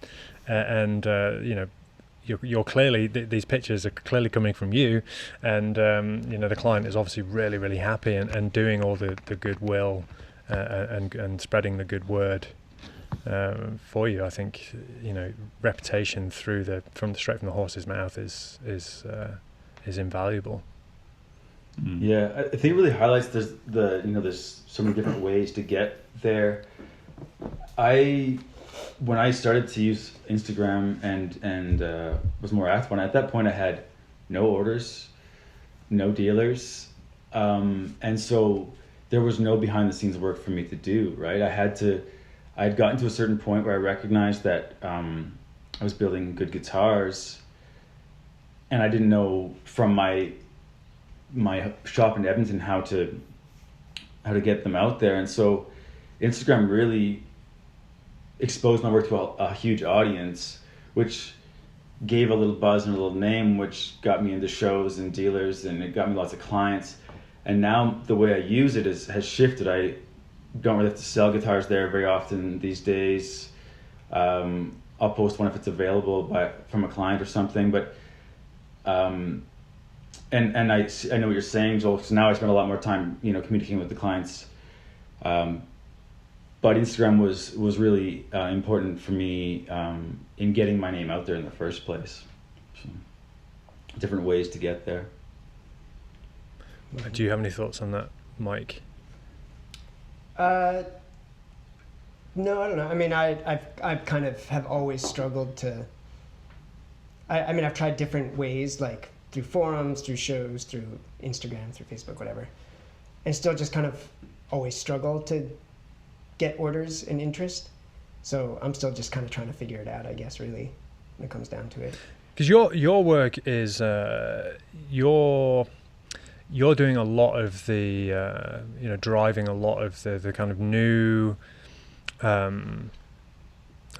you're clearly these pictures are clearly coming from you, and the client is obviously really, really happy and doing all the goodwill and spreading the good word for you. I think, you know, reputation straight from the horse's mouth is invaluable. Yeah, I think it really highlights there's so many different ways to get there. When I started to use Instagram and was more active on it, at that point I had no orders, no dealers, and so there was no behind the scenes work for me to do, right? I had gotten to a certain point where I recognized that I was building good guitars, and I didn't know from my shop in Edmonton how to get them out there. And so Instagram really exposed my work to a huge audience, which gave a little buzz and a little name, which got me into shows and dealers, and it got me lots of clients. And now the way I use it has shifted. I don't really have to sell guitars there very often these days. I'll post one if it's available from a client or something, but and I know what you're saying, Joel, so now I spend a lot more time, you know, communicating with the clients. But Instagram was really important for me in getting my name out there in the first place. So, different ways to get there. Do you have any thoughts on that, Mike? No, I don't know. I mean, I've kind of have always struggled to. I mean, I've tried different ways, like through forums, through shows, through Instagram, through Facebook, whatever, and still just kind of always struggle to get orders and interest. So I'm still just kind of trying to figure it out, I guess, really, when it comes down to it. Because your work is you're doing a lot of the driving a lot of the kind of new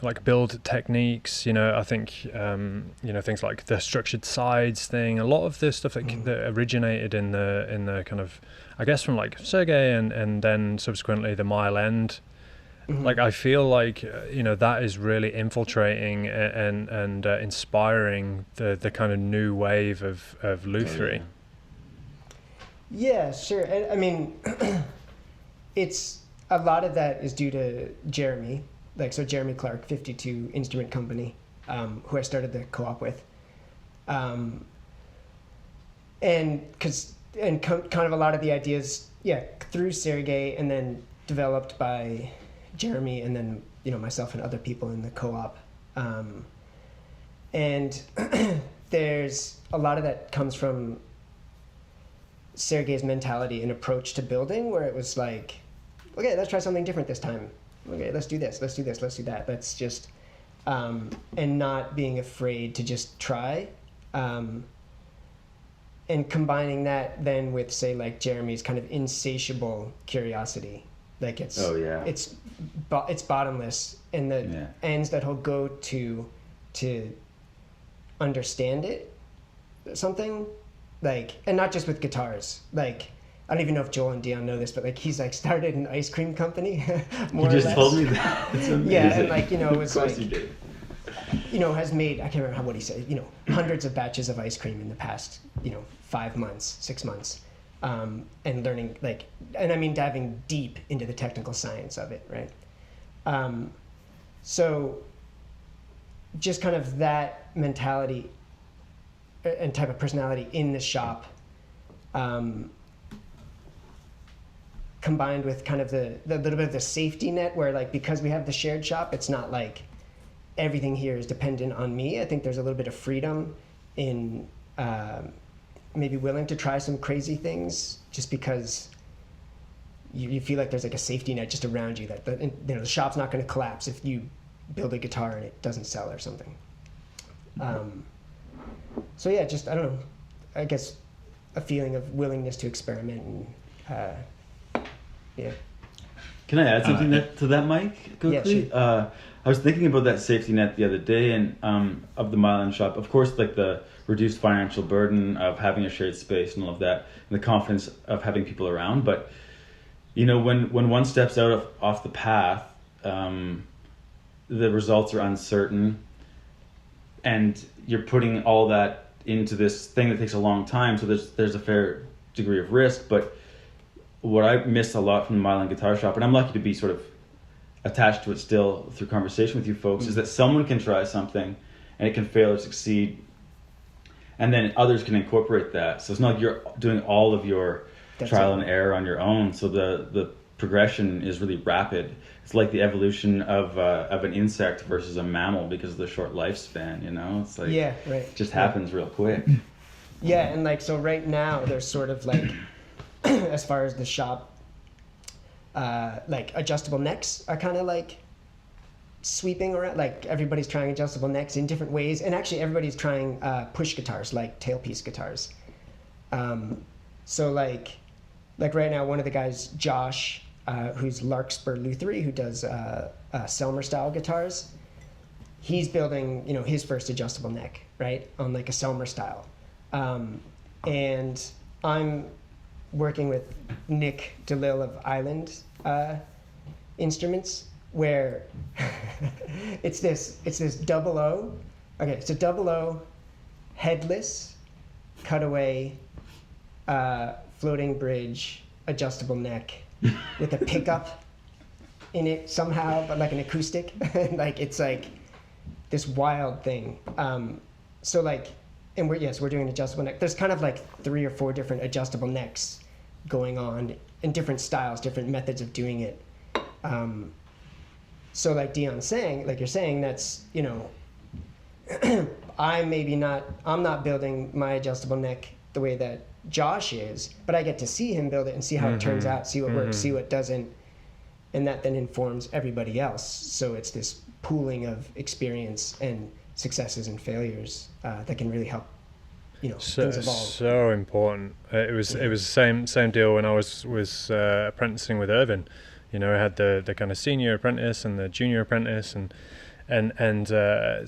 like build techniques. You know, I think things like the structured sides thing. A lot of the stuff that originated in the kind of, I guess, from like Sergey and then subsequently the Mile End. Mm-hmm. Like I feel like that is really infiltrating and inspiring the kind of new wave of Lutherie. Yeah, sure. I mean, it's a lot of that is due to Jeremy. Jeremy Clark, 52 Instrument Company, who I started the co-op with, and kind of a lot of the ideas, through Sergey, and then developed by Jeremy, and then myself and other people in the co-op, and there's a lot of that comes from Sergey's mentality and approach to building, where it was like, okay, let's try something different this time. Okay, let's do this, let's do this, let's do that. Let's just, and not being afraid to just try, and combining that then with, say, like Jeremy's kind of insatiable curiosity. Like it's bottomless, and the ends that he'll go to understand it, something, like, and not just with guitars, like, I don't even know if Joel and Dion know this, but like he's like started an ice cream company. More you or just less. told me that. It's amazing. Yeah, and like it was of course like, you did. Has made, I can't remember what he said, hundreds of batches of ice cream in the past 5 months, 6 months, and learning, like, and I mean diving deep into the technical science of it, right? So just kind of that mentality and type of personality in the shop, combined with kind of the little bit of the safety net, where like, because we have the shared shop, it's not like everything here is dependent on me. I think there's a little bit of freedom in maybe willing to try some crazy things, just because you feel like there's like a safety net just around you, that the shop's not going to collapse if you build a guitar and it doesn't sell or something. So yeah, just, I don't know, I guess a feeling of willingness to experiment and yeah. Can I add something to that, Mike? Quickly? Yeah, sure. I was thinking about that safety net the other day, and of the Mile End shop. Of course, like the reduced financial burden of having a shared space and all of that, and the confidence of having people around. But when one steps out off the path, the results are uncertain, and you're putting all that into this thing that takes a long time. So there's a fair degree of risk, but what I miss a lot from the Mile End Guitar Shop, and I'm lucky to be sort of attached to it still through conversation with you folks, is that someone can try something and it can fail or succeed, and then others can incorporate that. So it's not like you're doing all of your trial and error on your own. So the progression is really rapid. It's like the evolution of an insect versus a mammal because of the short lifespan, you know? It's like, it just happens real quick. Yeah, and like, so right now there's sort of like, as far as the shop, like adjustable necks are kind of like sweeping around. Like everybody's trying adjustable necks in different ways, and actually everybody's trying push guitars, like tailpiece guitars. So like right now, one of the guys, Josh, who's Larkspur Lutherie, who does Selmer style guitars, he's building, you know, his first adjustable neck, right, on like a Selmer style. And I'm working with Nick DeLille of Island Instruments, where it's this double O. Okay, it's a double O, headless, cutaway, floating bridge, adjustable neck, with a pickup in it somehow, but like an acoustic. Like it's like this wild thing. So like, and we're doing an adjustable neck. There's kind of like 3 or 4 different adjustable necks going on in different styles, different methods of doing it. So like Dion's saying, like you're saying, that's, you know, I'm not building my adjustable neck the way that Josh is, but I get to see him build it and see how it turns out, see what works, see what doesn't, and that then informs everybody else. So it's this pooling of experience and successes and failures that can really help, you know, things evolve. So important. It was the same deal when I was apprenticing with Irvin. You know, I had the kind of senior apprentice and the junior apprentice, and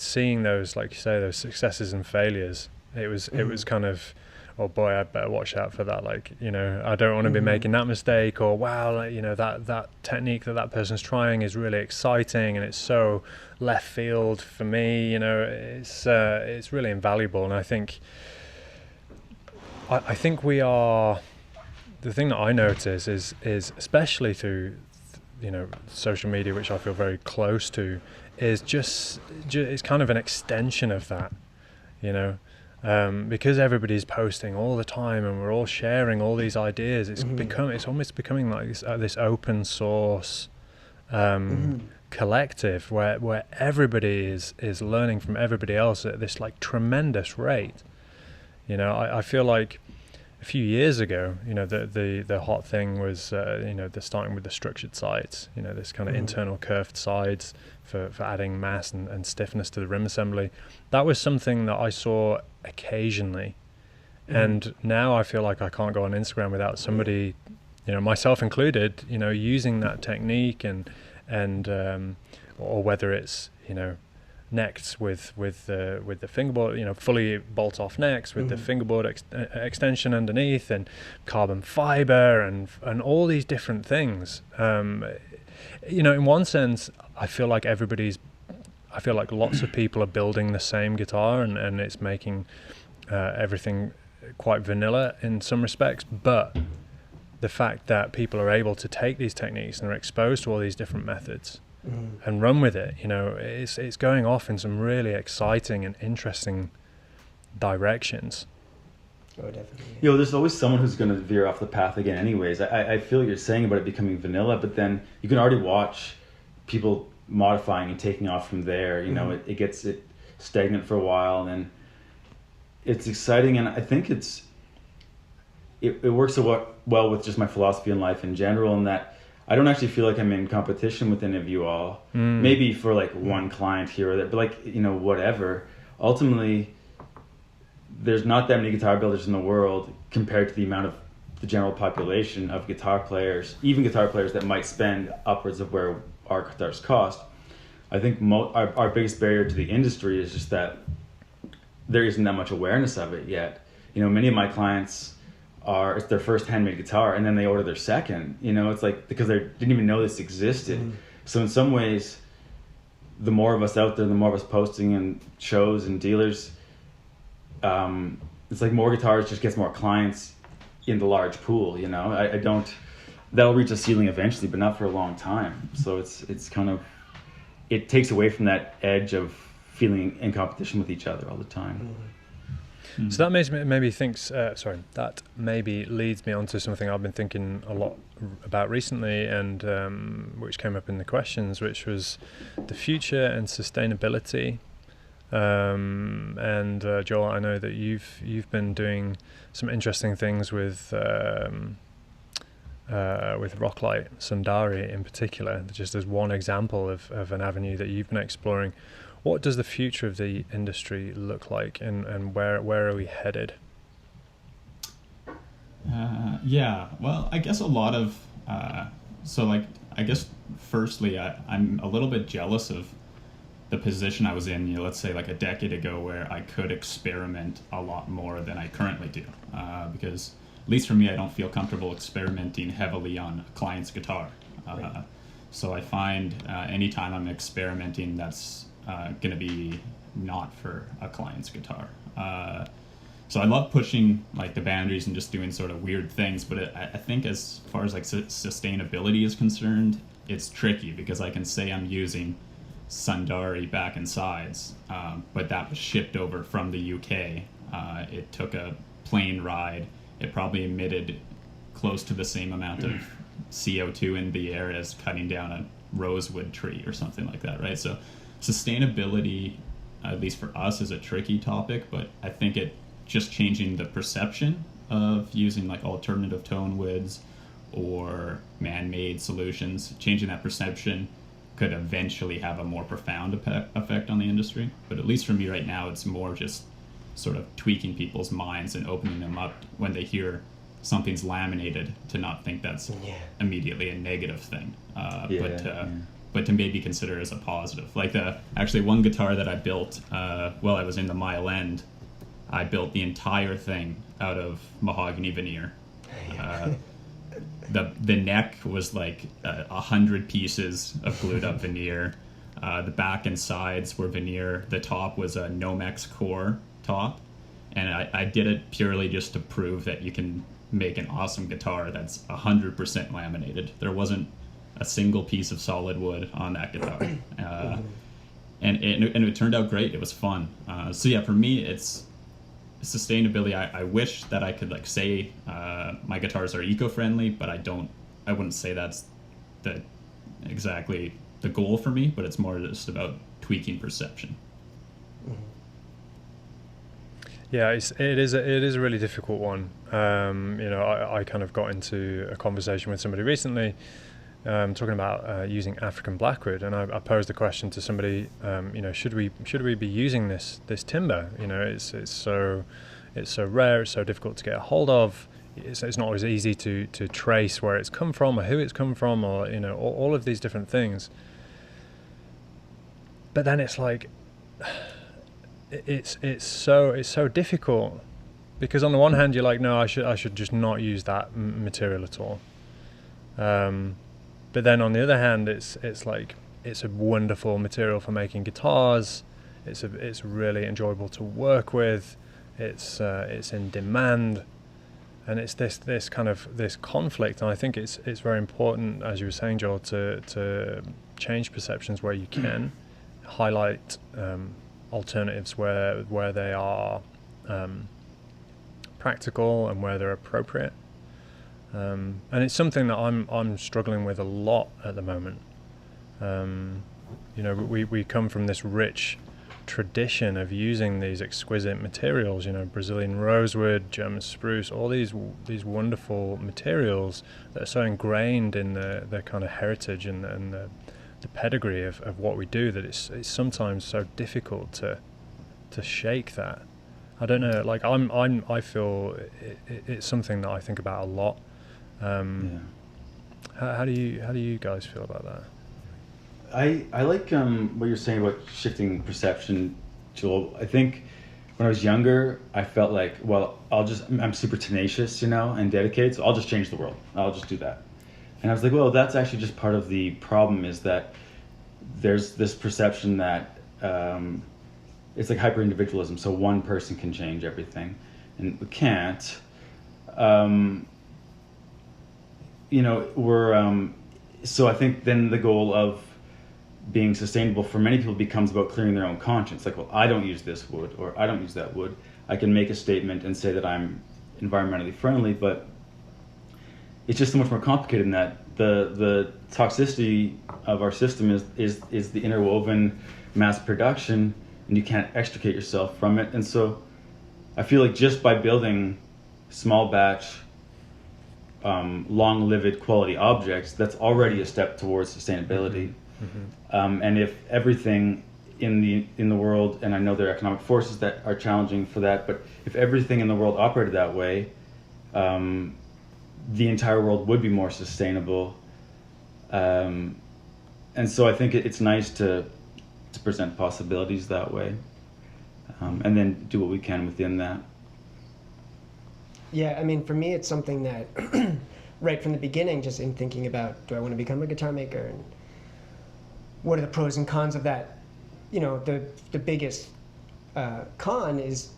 seeing those, like you say, those successes and failures. It was kind of, oh boy, I better watch out for that. Like, you know, I don't want to be making that mistake, or wow, like, you know, that technique that person's trying is really exciting and it's so left field for me. You know, it's really invaluable, and I think we are. The thing that I notice is especially through, you know, social media, which I feel very close to, is just it's kind of an extension of that, you know. Because everybody's posting all the time and we're all sharing all these ideas, it's almost becoming like this open source collective where everybody is learning from everybody else at this like tremendous rate. You know, I feel like a few years ago, you know, the hot thing was you know, the starting with the structured sides, you know, this kind of internal curved sides for adding mass and stiffness to the rim assembly. That was something that I saw occasionally, and now I feel like I can't go on Instagram without somebody, you know, myself included, you know, using that technique and or whether it's, you know, necks with the fingerboard, you know, fully bolt off necks with the fingerboard extension underneath, and carbon fiber and all these different things. You know, in one sense, I feel like lots of people are building the same guitar, and it's making everything quite vanilla in some respects, but the fact that people are able to take these techniques and are exposed to all these different methods and run with it, you know, it's going off in some really exciting and interesting directions. Oh, definitely. You know, there's always someone who's going to veer off the path again anyways. I feel what you're saying about it becoming vanilla, but then you can already watch people modifying and taking off from there. You know, it gets it stagnant for a while, and then it's exciting, and I think it works well with just my philosophy in life in general, in that I don't actually feel like I'm in competition with any of you all. Maybe for like one client here or there, but like, you know, whatever. Ultimately, there's not that many guitar builders in the world compared to the amount of the general population of guitar players, even guitar players that might spend upwards of where our guitars cost. I think our biggest barrier to the industry is just that there isn't that much awareness of it yet. You know, many of my clients it's their first handmade guitar, and then they order their second. You know, it's like because they didn't even know this existed. So in some ways, the more of us out there, the more of us posting and shows and dealers, it's like more guitars just gets more clients in the large pool. You know, I don't that'll reach a ceiling eventually, but not for a long time. So it's kind of, it takes away from that edge of feeling in competition with each other all the time. So that maybe thinks that maybe leads me on to something I've been thinking a lot about recently, and which came up in the questions, which was the future and sustainability. And Joel, I know that you've been doing some interesting things with Rocklight Sundari in particular, just as one example of an avenue that you've been exploring. What does the future of the industry look like, and where are we headed? Yeah, well, I guess a lot of I guess firstly, I'm a little bit jealous of the position I was in, let's say like a decade ago, where I could experiment a lot more than I currently do, because at least for me, I don't feel comfortable experimenting heavily on a client's guitar. Right. So I find anytime I'm experimenting, that's going to be not for a client's guitar. So I love pushing like the boundaries and just doing sort of weird things, but I think as far as like sustainability is concerned, it's tricky, because I can say I'm using Sundari back and sides, but that was shipped over from the UK. It took a plane ride. It probably emitted close to the same amount of CO2 in the air as cutting down a rosewood tree or something like that, right? So sustainability, at least for us, is a tricky topic, but I think it just changing the perception of using like alternative tone woods or man-made solutions, changing that perception could eventually have a more profound effect on the industry. But at least for me right now, it's more just sort of tweaking people's minds and opening them up when they hear something's laminated, to not think that's immediately a negative thing, but to maybe consider as a positive. Like actually one guitar that I built while I was in the Mile End, I built the entire thing out of mahogany veneer. The neck was like 100 pieces of glued up veneer. The back and sides were veneer. The top was a Nomex core top. And I did it purely just to prove that you can make an awesome guitar that's 100% laminated. There wasn't a single piece of solid wood on that guitar. And it turned out great. It was fun. So yeah, for me, it's sustainability. I wish that I could like say my guitars are eco-friendly, but I wouldn't say that's exactly the goal for me, but it's more just about tweaking perception. Yeah, it is a really difficult one. I kind of got into a conversation with somebody recently talking about using African blackwood, and I posed the question to somebody, should we be using this timber? It's so rare, it's so difficult to get a hold of. It's not always easy to trace where it's come from or who it's come from, or all of these different things. But then it's like it's so difficult, because on the one hand you're like, no, I should just not use that material at all. But then on the other hand, it's like it's a wonderful material for making guitars. It's really enjoyable to work with. It's in demand, and it's this kind of this conflict. And I think it's very important, as you were saying, Joel, to change perceptions where you can, highlight alternatives where they are practical and where they're appropriate. And it's something that I'm struggling with a lot at the moment. We come from this rich tradition of using these exquisite materials, Brazilian rosewood, German spruce, all these wonderful materials that are so ingrained in the kind of heritage and the pedigree of what we do, that it's sometimes so difficult to shake that. I don't know, like I feel it's something that I think about a lot. How do you guys feel about that? I like what you're saying about shifting perception, Joel. I think when I was younger, I felt like, well, I'm super tenacious, and dedicated, so I'll just change the world. I'll just do that. And I was like, well, that's actually just part of the problem, is that there's this perception that it's like hyper-individualism, so one person can change everything, and we can't. we're so I think then the goal of being sustainable for many people becomes about clearing their own conscience. Like, well, I don't use this wood, or I don't use that wood. I can make a statement and say that I'm environmentally friendly, but it's just so much more complicated than that. The toxicity of our system is the interwoven mass production, and you can't extricate yourself from it. And so I feel like just by building small batch, long-lived quality objects, that's already a step towards sustainability. And if everything in the world, and I know there are economic forces that are challenging for that, but if everything in the world operated that way, the entire world would be more sustainable. And so I think it's nice to present possibilities that way, and then do what we can within that. Yeah, I mean, for me, it's something that right from the beginning, just in thinking about, do I want to become a guitar maker, and what are the pros and cons of that? The biggest con is,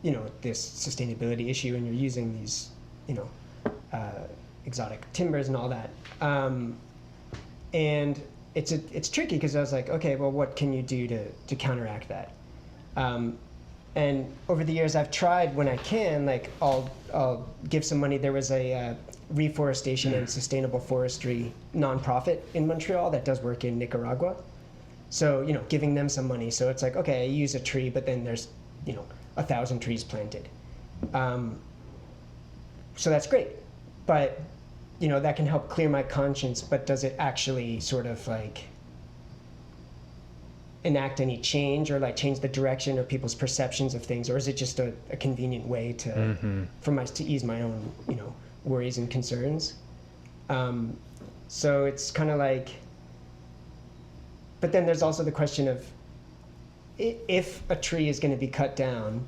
this sustainability issue, and you're using these, exotic timbers and all that. And it's tricky because I was like, okay, well, what can you do to counteract that? And over the years, I've tried when I can, like I'll give some money. There was a reforestation and sustainable forestry nonprofit in Montreal that does work in Nicaragua. So, giving them some money. So it's like, okay, I use a tree, but then there's, 1,000 trees planted. So that's great. But, that can help clear my conscience, but does it actually sort of like enact any change, or like change the direction or people's perceptions of things? Or is it just a convenient way to ease my own, worries and concerns? So it's kind of like, but then there's also the question of, if a tree is going to be cut down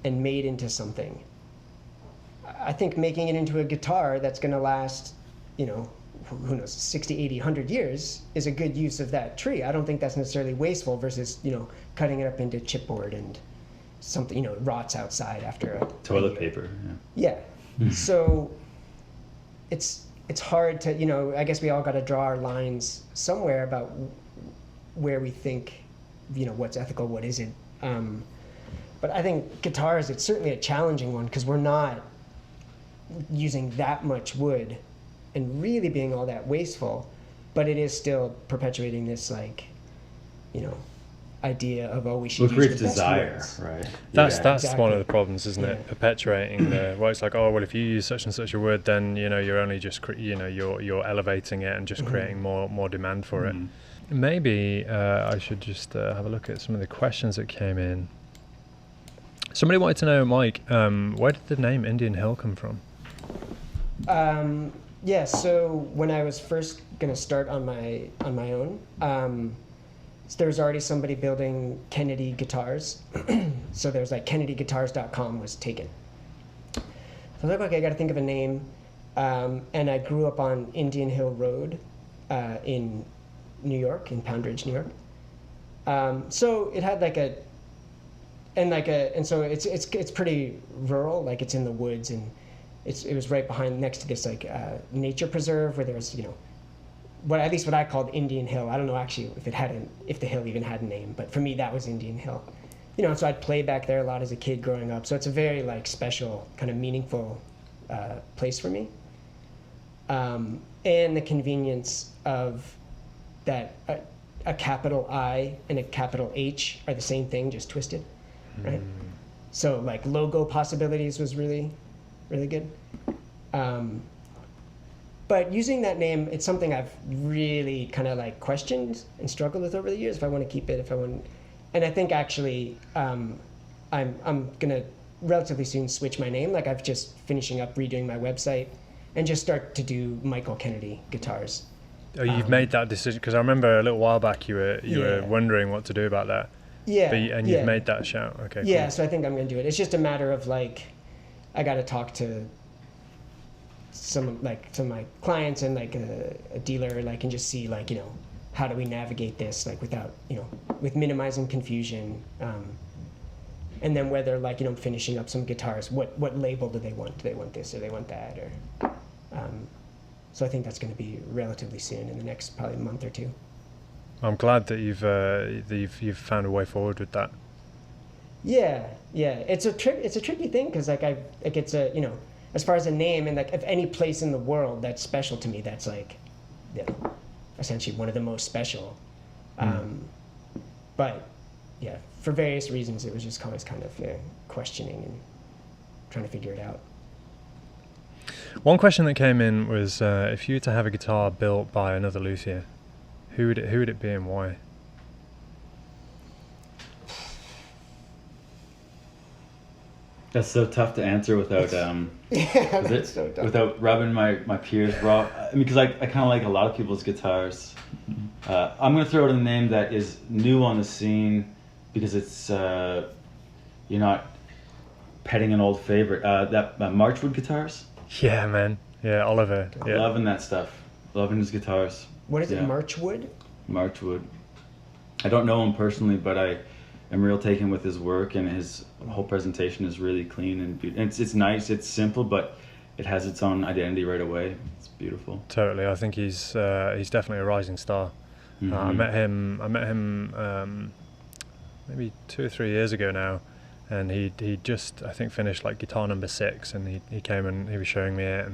and made into something, I think making it into a guitar that's going to last, who knows, 60, 80, 100 years is a good use of that tree. I don't think that's necessarily wasteful versus, cutting it up into chipboard and something, rots outside after a Toilet paper. Yeah. So it's hard to, I guess we all got to draw our lines somewhere about where we think, what's ethical, what isn't. But I think guitars, it's certainly a challenging one because we're not using that much wood and really being all that wasteful, but it is still perpetuating this, like, idea of, we should use creates the best desire, woods. right? That's exactly. one of the problems, isn't it? Perpetuating it's like, if you use such and such a wood, then you're only just you're elevating it and just creating more demand for it. Maybe I should just have a look at some of the questions that came in. Somebody wanted to know, Mike, where did the name Indian Hill come from? Yeah, so when I was first going to start on my own, there was already somebody building Kennedy guitars. So there's like kennedyguitars.com was taken. So I was like, okay, I got to think of a name. And I grew up on Indian Hill Road in New York, in Poundridge, New York. So it had and so it's pretty rural, like it's in the woods, and it was right behind, next to this nature preserve where there's at least what I called Indian Hill. I don't know actually if the hill even had a name, but for me that was Indian Hill. So I'd play back there a lot as a kid growing up. So it's a very special, kind of meaningful place for me. And the convenience of that a capital I and a capital H are the same thing, just twisted, right? So logo possibilities was really, really good. But using that name, it's something I've really kind of questioned and struggled with over the years, if I want to keep it, and I think actually I'm gonna relatively soon switch my name. I've just finishing up redoing my website and just start to do Michael Kennedy Guitars. Oh, you've made that decision? Because I remember a little while back you were wondering what to do about that. Yeah. And you've made that shout. Okay. Yeah, cool. so I think I'm going to do it. It's just a matter of I got to talk to some of my clients and a dealer, and just see how do we navigate this without with minimizing confusion, and then whether finishing up some guitars, what label do they want? Do they want this or they want that, or So I think that's going to be relatively soon, in the next probably month or two. I'm glad that you've found a way forward with that. Yeah, it's a tricky thing, because like it's a, you know, as far as a name, and like if any place in the world that's special to me, that's like, you know, essentially one of the most special. But yeah, for various reasons, it was just always kind of questioning and trying to figure it out. One question that came in was if you were to have a guitar built by another luthier, who would it be and why? That's so tough to answer without That's so tough. without rubbing my peers raw. I mean, because I kind of like a lot of people's guitars. I'm gonna throw out a name that is new on the scene, because it's you're not petting an old favorite. That Marchwood Guitars. Yeah, man. Yeah, Oliver. Yeah. Loving that stuff. Loving his guitars. What is it, Yeah. Marchwood? Marchwood. I don't know him personally, but I am real taken with his work, and his whole presentation is really clean and beautiful. It's nice. It's simple, but it has its own identity right away. It's beautiful. Totally. I think he's definitely a rising star. I met him maybe 2 or 3 years ago now, and he just, I think, finished like guitar number 6, and he came and he was showing me it,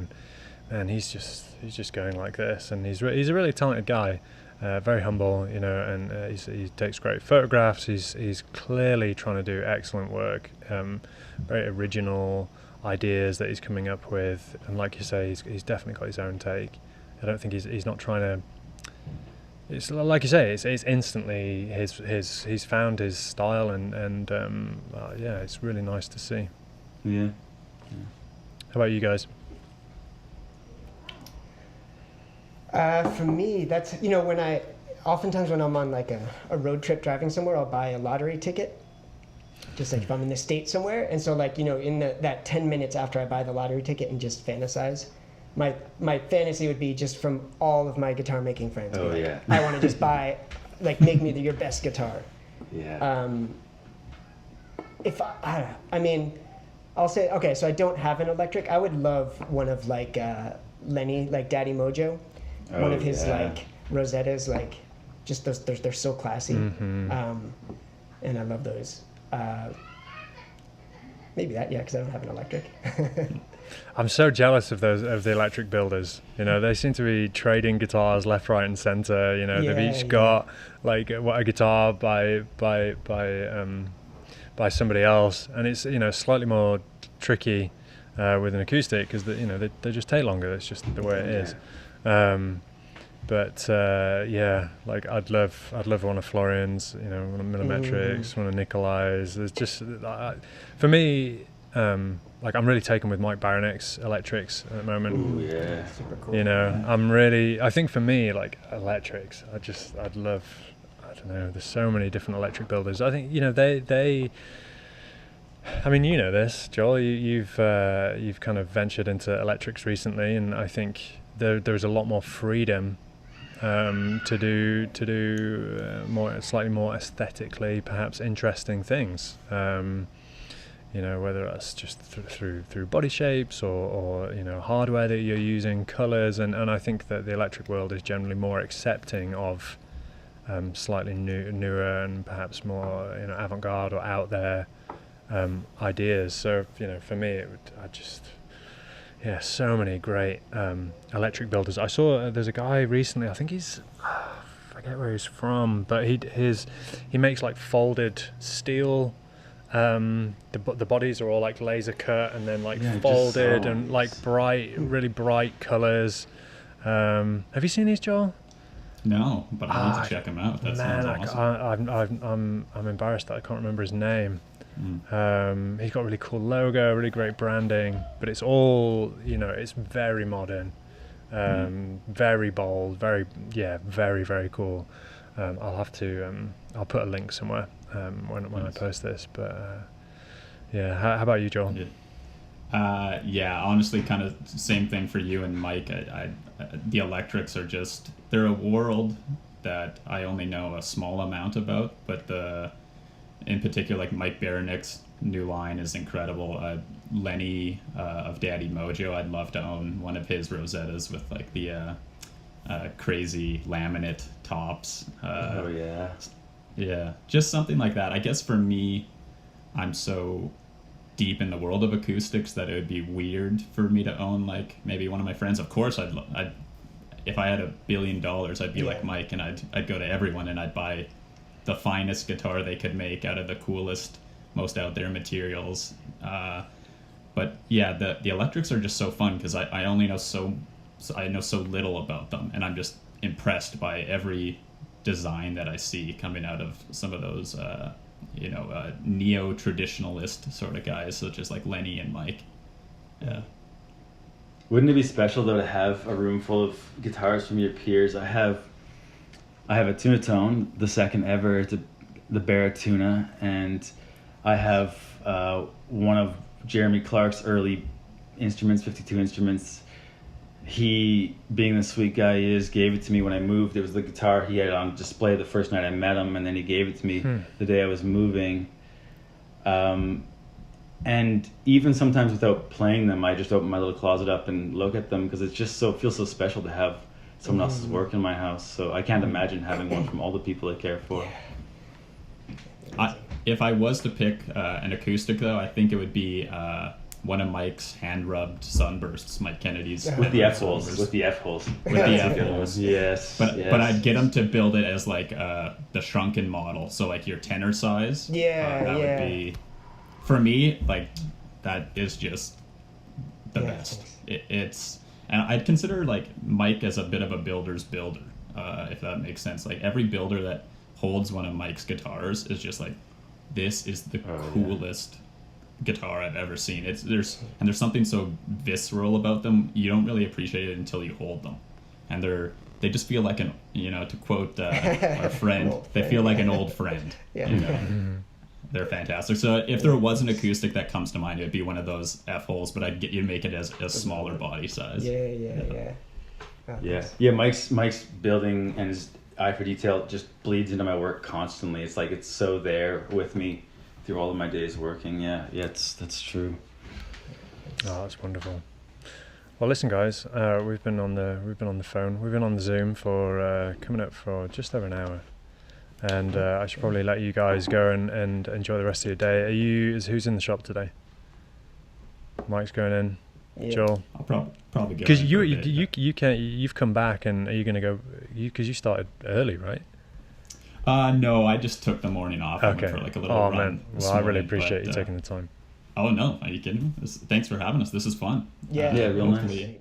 and he's just going like this, and he's a really talented guy, very humble, you know, and he takes great photographs. He's clearly trying to do excellent work, very original ideas that he's coming up with, and like you say, he's definitely got his own take. I don't think he's not trying to. It's like you say, it's instantly he's found his style, and yeah, it's really nice to see. Yeah. How about you guys? For me, that's, you know, oftentimes when I'm on like a road trip driving somewhere, I'll buy a lottery ticket, just like if I'm in the States somewhere, and so like, you know, in that 10 minutes after I buy the lottery ticket and just fantasize, my fantasy would be just from all of my guitar making friends. Oh, Like, yeah. I want to just buy, like, make me your best guitar. Yeah. I mean, I'll say, okay, so I don't have an electric. I would love one of like Lenny, like Daddy Mojo, one of his like Rosettas, like just those. They're so classy, and I love those. Maybe that, yeah, because I don't have an electric. I'm so jealous of the electric builders. You know, they seem to be trading guitars left, right, and center. You know, they've each got like a guitar by somebody else, and it's, you know, slightly more tricky with an acoustic, because you know they just take longer. That's just the way it is. But yeah, like I'd love one of Florian's, you know, one of Millimetrics, one of Nikolai's. There's just for me, like I'm really taken with Mike Baronek's electrics at the moment. Ooh, yeah. Super cool. You know, I think for me, like electrics, I'd love, I don't know, there's so many different electric builders. I think, you know, they I mean, you know this, Joel, you've kind of ventured into electrics recently, and I think there's a lot more freedom to do slightly more aesthetically perhaps interesting things. You know, whether that's just through body shapes or you know, hardware that you're using, colors, and I think that the electric world is generally more accepting of slightly newer and perhaps more, you know, avant-garde or out there ideas. So, you know, for me, so many great electric builders. I saw there's a guy recently, I think I forget where he's from, but he makes like folded steel. The bodies are all like laser cut and then like folded and like really bright colors. Have you seen these, Joel? No, but I want to check him out. That sounds awesome. I'm embarrassed that I can't remember his name. He's got a really cool logo, really great branding, but it's all, you know, it's very modern, very bold, very, very cool. I'll put a link somewhere when I post this, but how about you, Joel? Honestly, kind of same thing for you and Mike. The electrics are they're a world that I only know a small amount about, but in particular, like Mike Baranick's new line is incredible. Lenny of Daddy Mojo, I'd love to own one of his Rosettas with like the crazy laminate tops. Oh yeah. Yeah, just something like that. I guess for me, I'm so deep in the world of acoustics that it would be weird for me to own like maybe one of my friends. Of course, I'd if I had $1 billion, I'd be like Mike, and I'd go to everyone and I'd buy the finest guitar they could make out of the coolest, most out there materials. But yeah, the electrics are just so fun because I only know I know so little about them, and I'm just impressed by every design that I see coming out of some of those neo-traditionalist sort of guys, such as like Lenny and Mike. Yeah. Wouldn't it be special though to have a room full of guitars from your peers? I have a Tunatone, the second ever. It's the Baratuna, and I have one of Jeremy Clark's early instruments, 52 instruments. He, being the sweet guy he is, gave it to me when I moved. It was the guitar he had on display the first night I met him, and then he gave it to me the day I was moving. And even sometimes without playing them, I just open my little closet up and look at them because it's just feels so special to have someone else's work in my house. So I can't imagine having one from all the people I care for. If I was to pick an acoustic, though, I think it would be one of Mike's hand-rubbed Sunbursts, Mike Kennedy's. With the F-holes. With the F-holes. With the F-holes. Yes. But I'd get him to build it as like the shrunken model, so like your tenor size. That would be, for me, like that is just the best. It's, and I'd consider like Mike as a bit of a builder's builder, if that makes sense. Like every builder that holds one of Mike's guitars is just like, this is the coolest guitar I've ever seen. There's something so visceral about them. You don't really appreciate it until you hold them, and they just feel like to quote our friend, they feel like an old friend. They're fantastic. So if there was an acoustic that comes to mind, it'd be one of those F-holes, but I'd get you to make it as a smaller body size. Mike's building and his eye for detail just bleeds into my work constantly. It's like it's so there with me through all of my days working. That's true. Oh, that's wonderful. Well, listen, guys, we've been on the phone, we've been on the Zoom for coming up for just over an hour, and I should probably let you guys go and enjoy the rest of your day. Who's in the shop today? Mike's going in. Joel, I'll probably go because you've come back, and are you going to go? Because you started early, right? No, I just took the morning off. Okay. I went for like a little run. Man, well, I really appreciate you taking the time. Oh no, are you kidding me? Thanks for having us. This is fun. Real nice.